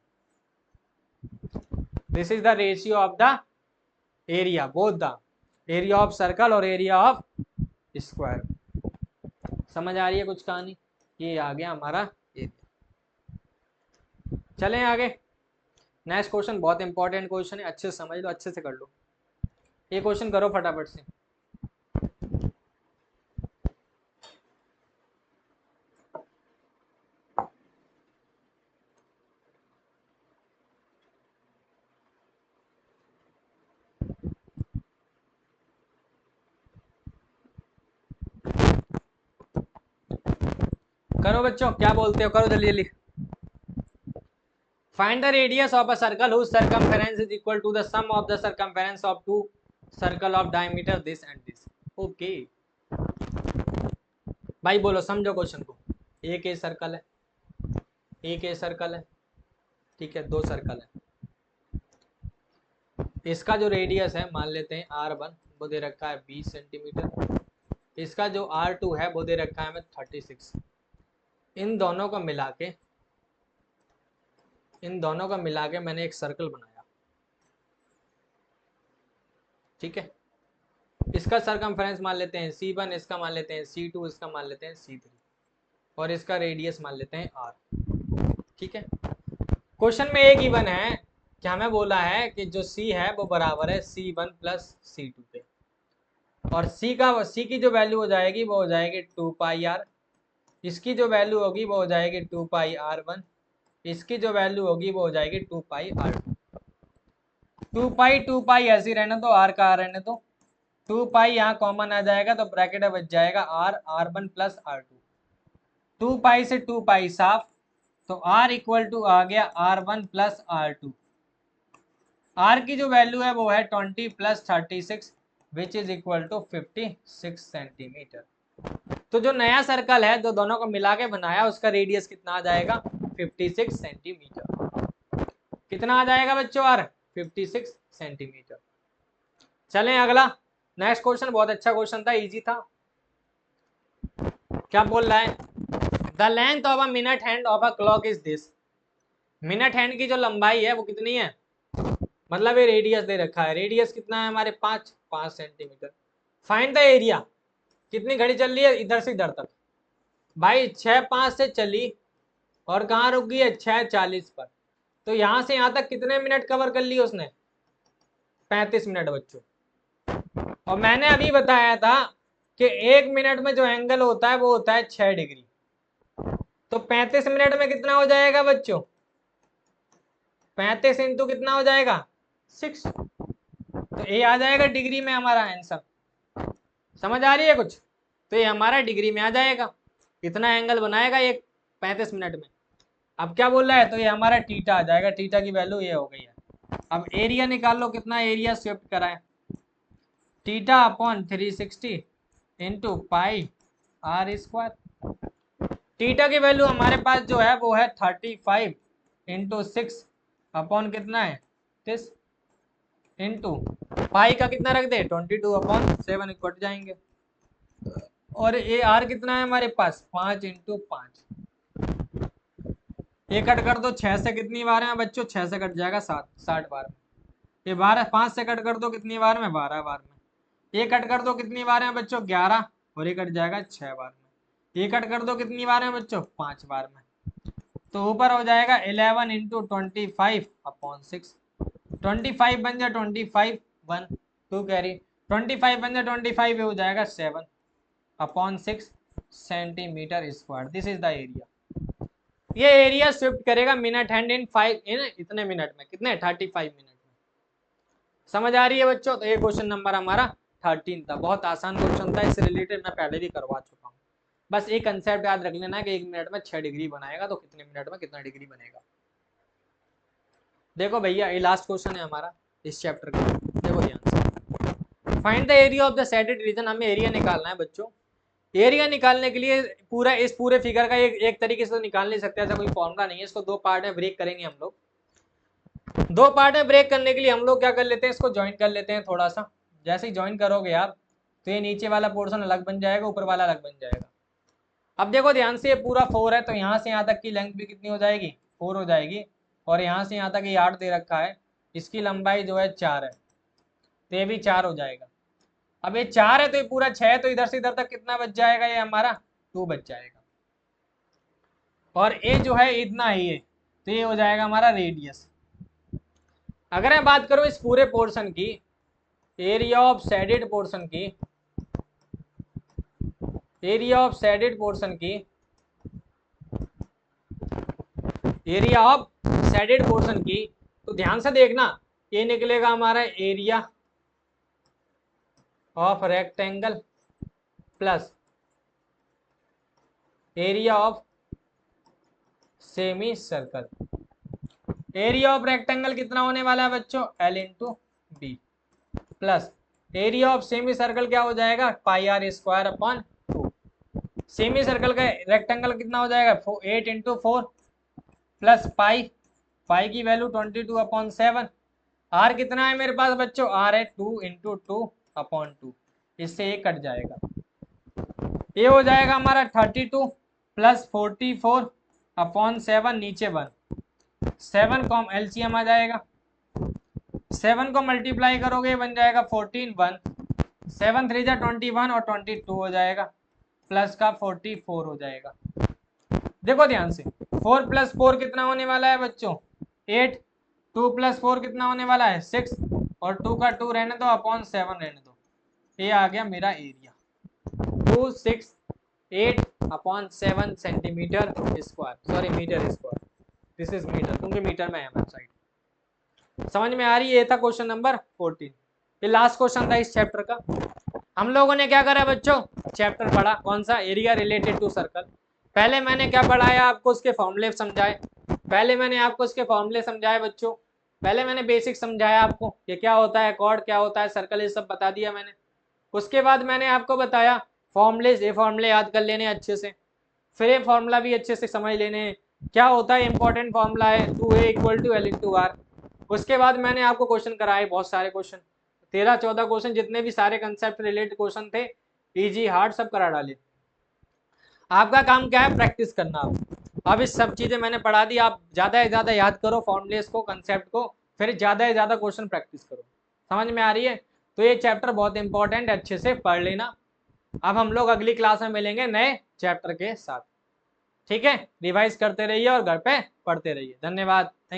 This is the ratio of the area, both the area of circle और एरिया ऑफ स्क्वायर। समझ आ रही है कुछ कहानी? ये आ गया हमारा एरिया। चलें आगे, नेक्स्ट क्वेश्चन बहुत इंपॉर्टेंट क्वेश्चन है, अच्छे से समझ लो, अच्छे से कर लो। ये क्वेश्चन करो फटाफट से। करो बच्चों, क्या बोलते हो, करो जल्दी जल्दी। Find the radius of a circle whose circumference is equal to the sum of the circumference of two circle of diameter this and this। Okay भाई बोलो, समझो क्वेश्चन को। एक ए सर्कल है, एक ए सर्कल है, ठीक है, दो सर्कल है। इसका जो रेडियस है मान लेते हैं R1, वो दे रखा है 20 सेंटीमीटर। इसका जो R2 है वो दे रखा है हमें 36। इन दोनों को मिला के मैंने एक सर्कल बनाया, ठीक है। इसका सरकमफेरेंस मान लेते हैं C1, इसका मान लेते हैं C2, इसका मान लेते हैं C3 और इसका रेडियस मान लेते हैं R, ठीक है। क्वेश्चन में एक गिवन है क्या हमें बोला है कि जो C है वो बराबर है C1 प्लस C2 के, और C की जो वैल्यू हो जाएगी वो हो जाएगी 2 पाई आर, इसकी जो वैल्यू होगी वो हो जाएगी 2 पाई R1, इसकी जो वैल्यू होगी वो हो जाएगी 2 पाई R2। 2 पाई ऐसी रहने दो, R का R रहने दो, 2 पाई यहाँ कॉमन आ जाएगा तो ब्रैकेट में बच जाएगा R1 प्लस R2। 2 पाई से 2 पाई साफ, तो R इक्वल टू आ गया R1 प्लस R2। R की जो वैल्यू है वो है 20 plus 36 which is equal to 56 centimetre. तो जो नया सर्कल है जो दोनों को मिला के बनाया उसका रेडियस कितना आ जाएगा 56 सेंटीमीटर। कितना आ जाएगा बच्चों R 56 सेंटीमीटर। चलें अगला नेक्स्ट क्वेश्चन, बहुत अच्छा क्वेश्चन था, इजी था। क्या बोल रहा है, the length of a minute hand of a clock is this. Minute hand की जो लंबाई है वो कितनी है, मतलब ये रेडियस दे रखा है, रेडियस कितना है हमारे 5 सेंटीमीटर। फाइंड द एरिया, कितनी घड़ी चल रही है इधर से इधर तक, भाई 6:05 से चली और कहाँ रुक गई है 6:40 पर, तो यहाँ से यहाँ तक कितने मिनट कवर कर लिए उसने, 35 मिनट बच्चों। और मैंने अभी बताया था कि 1 मिनट में जो एंगल होता है वो होता है 6 डिग्री, तो 35 मिनट में कितना हो जाएगा बच्चों, 35 इंटू कितना हो जाएगा 6, तो ये आ जाएगा डिग्री में हमारा आंसर। समझ आ रही है कुछ, तो ये हमारा डिग्री में आ जाएगा, इतना एंगल बनाएगा ये 35 मिनट में। अब क्या बोल रहा है, तो ये हमारा थीटा आ जाएगा, थीटा की वैल्यू ये हो गई है। अब एरिया निकाल लो, कितना एरिया शिफ्ट करा है, theta upon 360 into pi r square. Theta की वैल्यू हमारे पास जो है वो है 35 इंटू 6 अपॉन कितना है 30 इंटू पाई का कितना रख दे 22 अपॉन 7 कट जाएंगे, और ये आर कितना है हमारे पास 5 इंटू 5, ये कट कर दो 6 से कितनी बार है बच्चों, 6 से कट जाएगा 60 बार में, ये 5 से कट कर दो कितनी बार में 12 बार में, ये कट कर दो कितनी बार है बच्चों 11, और ये कट जाएगा 6 बार में, ये कट कर दो कितनी बार है बच्चों 5 बार में, तो ऊपर हो जाएगा 11 इंटू 25 अपॉन 6, 25 बन जाए 25 1 2 कैरी, 25 बन जाए 25 हो जाएगा 7 upon 6 centimetre square. This is the area. ये एरिया शिफ्ट करेगा मिनट हैंड इन 5 इन इतने मिनट में, कितने 35 मिनट में। समझ आ रही है बच्चों, तो ये क्वेश्चन नंबर हमारा 13 था, बहुत आसान क्वेश्चन था, इससे रिलेटेड मैं पहले भी करवा चुका हूँ। बस एक कंसेप्ट याद रख लेना कि 1 मिनट में 6 डिग्री बनाएगा तो कितने मिनट में कितना डिग्री बनेगा। देखो भैया ये लास्ट क्वेश्चन है हमारा इस चैप्टर का, देखो ध्यान से। Find the area of the shaded region, हमें एरिया निकालना है बच्चों। एरिया निकालने के लिए पूरा इस पूरे फिगर का एक तरीके से तो निकाल नहीं सकते, ऐसा कोई फॉर्मूला नहीं है, इसको 2 पार्ट में ब्रेक करेंगे हम लोग। 2 पार्ट में ब्रेक करने के लिए हम लोग क्या कर लेते हैं, इसको ज्वाइन कर लेते हैं थोड़ा सा। जैसे ही ज्वाइन करोगे आप तो ये नीचे वाला पोर्शन अलग बन जाएगा, ऊपर वाला अलग बन जाएगा। अब देखो ध्यान से, ये पूरा 4 है तो यहाँ से यहाँ तक की लेंथ भी कितनी हो जाएगी 4 हो जाएगी, और यहाँ से यहाँ तक ये 8 दे रखा है, इसकी लंबाई जो है 4 है, तो ये भी 4 हो जाएगा। अब ये 4 है तो ये पूरा 6 है, तो इधर से इधर तक कितना बच जाएगा, ये हमारा 2 बच जाएगा, और ये जो है इतना ही है, तो ये हो जाएगा हमारा रेडियस। अगर मैं बात करूं इस पूरे पोर्शन की, एरिया ऑफ शेडेड पोर्शन की, एरिया ऑफ शेडेड पोर्शन की, एरिया ऑफ शेडेड पोर्शन की, तो ध्यान से देखना, ये निकलेगा हमारा area of rectangle plus area of semi circle. Area of rectangle कितना होने वाला है बच्चों, L into b, plus area of semi circle क्या हो जाएगा pi r square upon 2। Semicircle का रेक्टेंगल कितना हो जाएगा 8 इंटू 4 प्लस पाई, पाई की वैल्यू 22 अपॉन 7। आर कितना है मेरे पास बच्चों, आर है 2 इंटू 2 अपॉन 2, इससे ये कट जाएगा, ये हो जाएगा हमारा 32 प्लस 44 अपॉन 7, नीचे 1, 7 को एलसीएम आ जाएगा, 7 को मल्टीप्लाई करोगे बन जाएगा 14 1, 7 3 जा 21 और 22 हो जाएगा, प्लस का 44 हो जाएगा। देखो ध्यान से 4 प्लस 4 कितना होने वाला है बच्चों 8, 2 + 4 कितना होने वाला है 6, और 2 का 2 रहने दो, अपॉन 7 रहने दो। ये आ गया मेरा area 268 upon 7 centimetre square, sorry metre square, this is metre क्योंकि मीटर में है हमारी साइड। समझ में आ रही है? ये था क्वेश्चन नंबर 14। ये लास्ट क्वेश्चन था इस चैप्टर का। हम लोगों ने क्या करा बच्चों, चैप्टर पढ़ा कौन सा, एरिया रिलेटेड टू सर्कल। पहले मैंने क्या पढ़ाया आपको, उसके फॉर्मूले समझाए। बच्चों, पहले मैंने बेसिक समझाया आपको ये क्या होता है, कॉर्ड क्या होता है, सर्कल, ये सब बता दिया मैंने। उसके बाद मैंने आपको बताया फॉर्मूले, ये फॉर्मूले याद कर लेने अच्छे से, फिर ये फॉर्मूला भी अच्छे से समझ लेने क्या होता है, इंपॉर्टेंट फॉर्मूला है 2A = L/R। उसके बाद मैंने आपको क्वेश्चन कराए, बहुत सारे क्वेश्चन, 13-14 क्वेश्चन, जितने भी सारे कंसेप्ट रिलेटेड क्वेश्चन थे, इजी हार्ड सब करा डाले। आपका काम क्या है, प्रैक्टिस करना। अब इस सब चीजें मैंने पढ़ा दी, आप ज्यादा से ज्यादा याद करो फॉर्मूलेस को, कंसेप्ट को, फिर ज्यादा से ज्यादा क्वेश्चन प्रैक्टिस करो। समझ में आ रही है? तो ये चैप्टर बहुत इंपॉर्टेंट है, अच्छे से पढ़ लेना। अब हम लोग अगली क्लास में मिलेंगे नए चैप्टर के साथ। ठीक है, रिवाइज करते रहिए और घर पे पढ़ते रहिए। धन्यवाद, थैंक यू।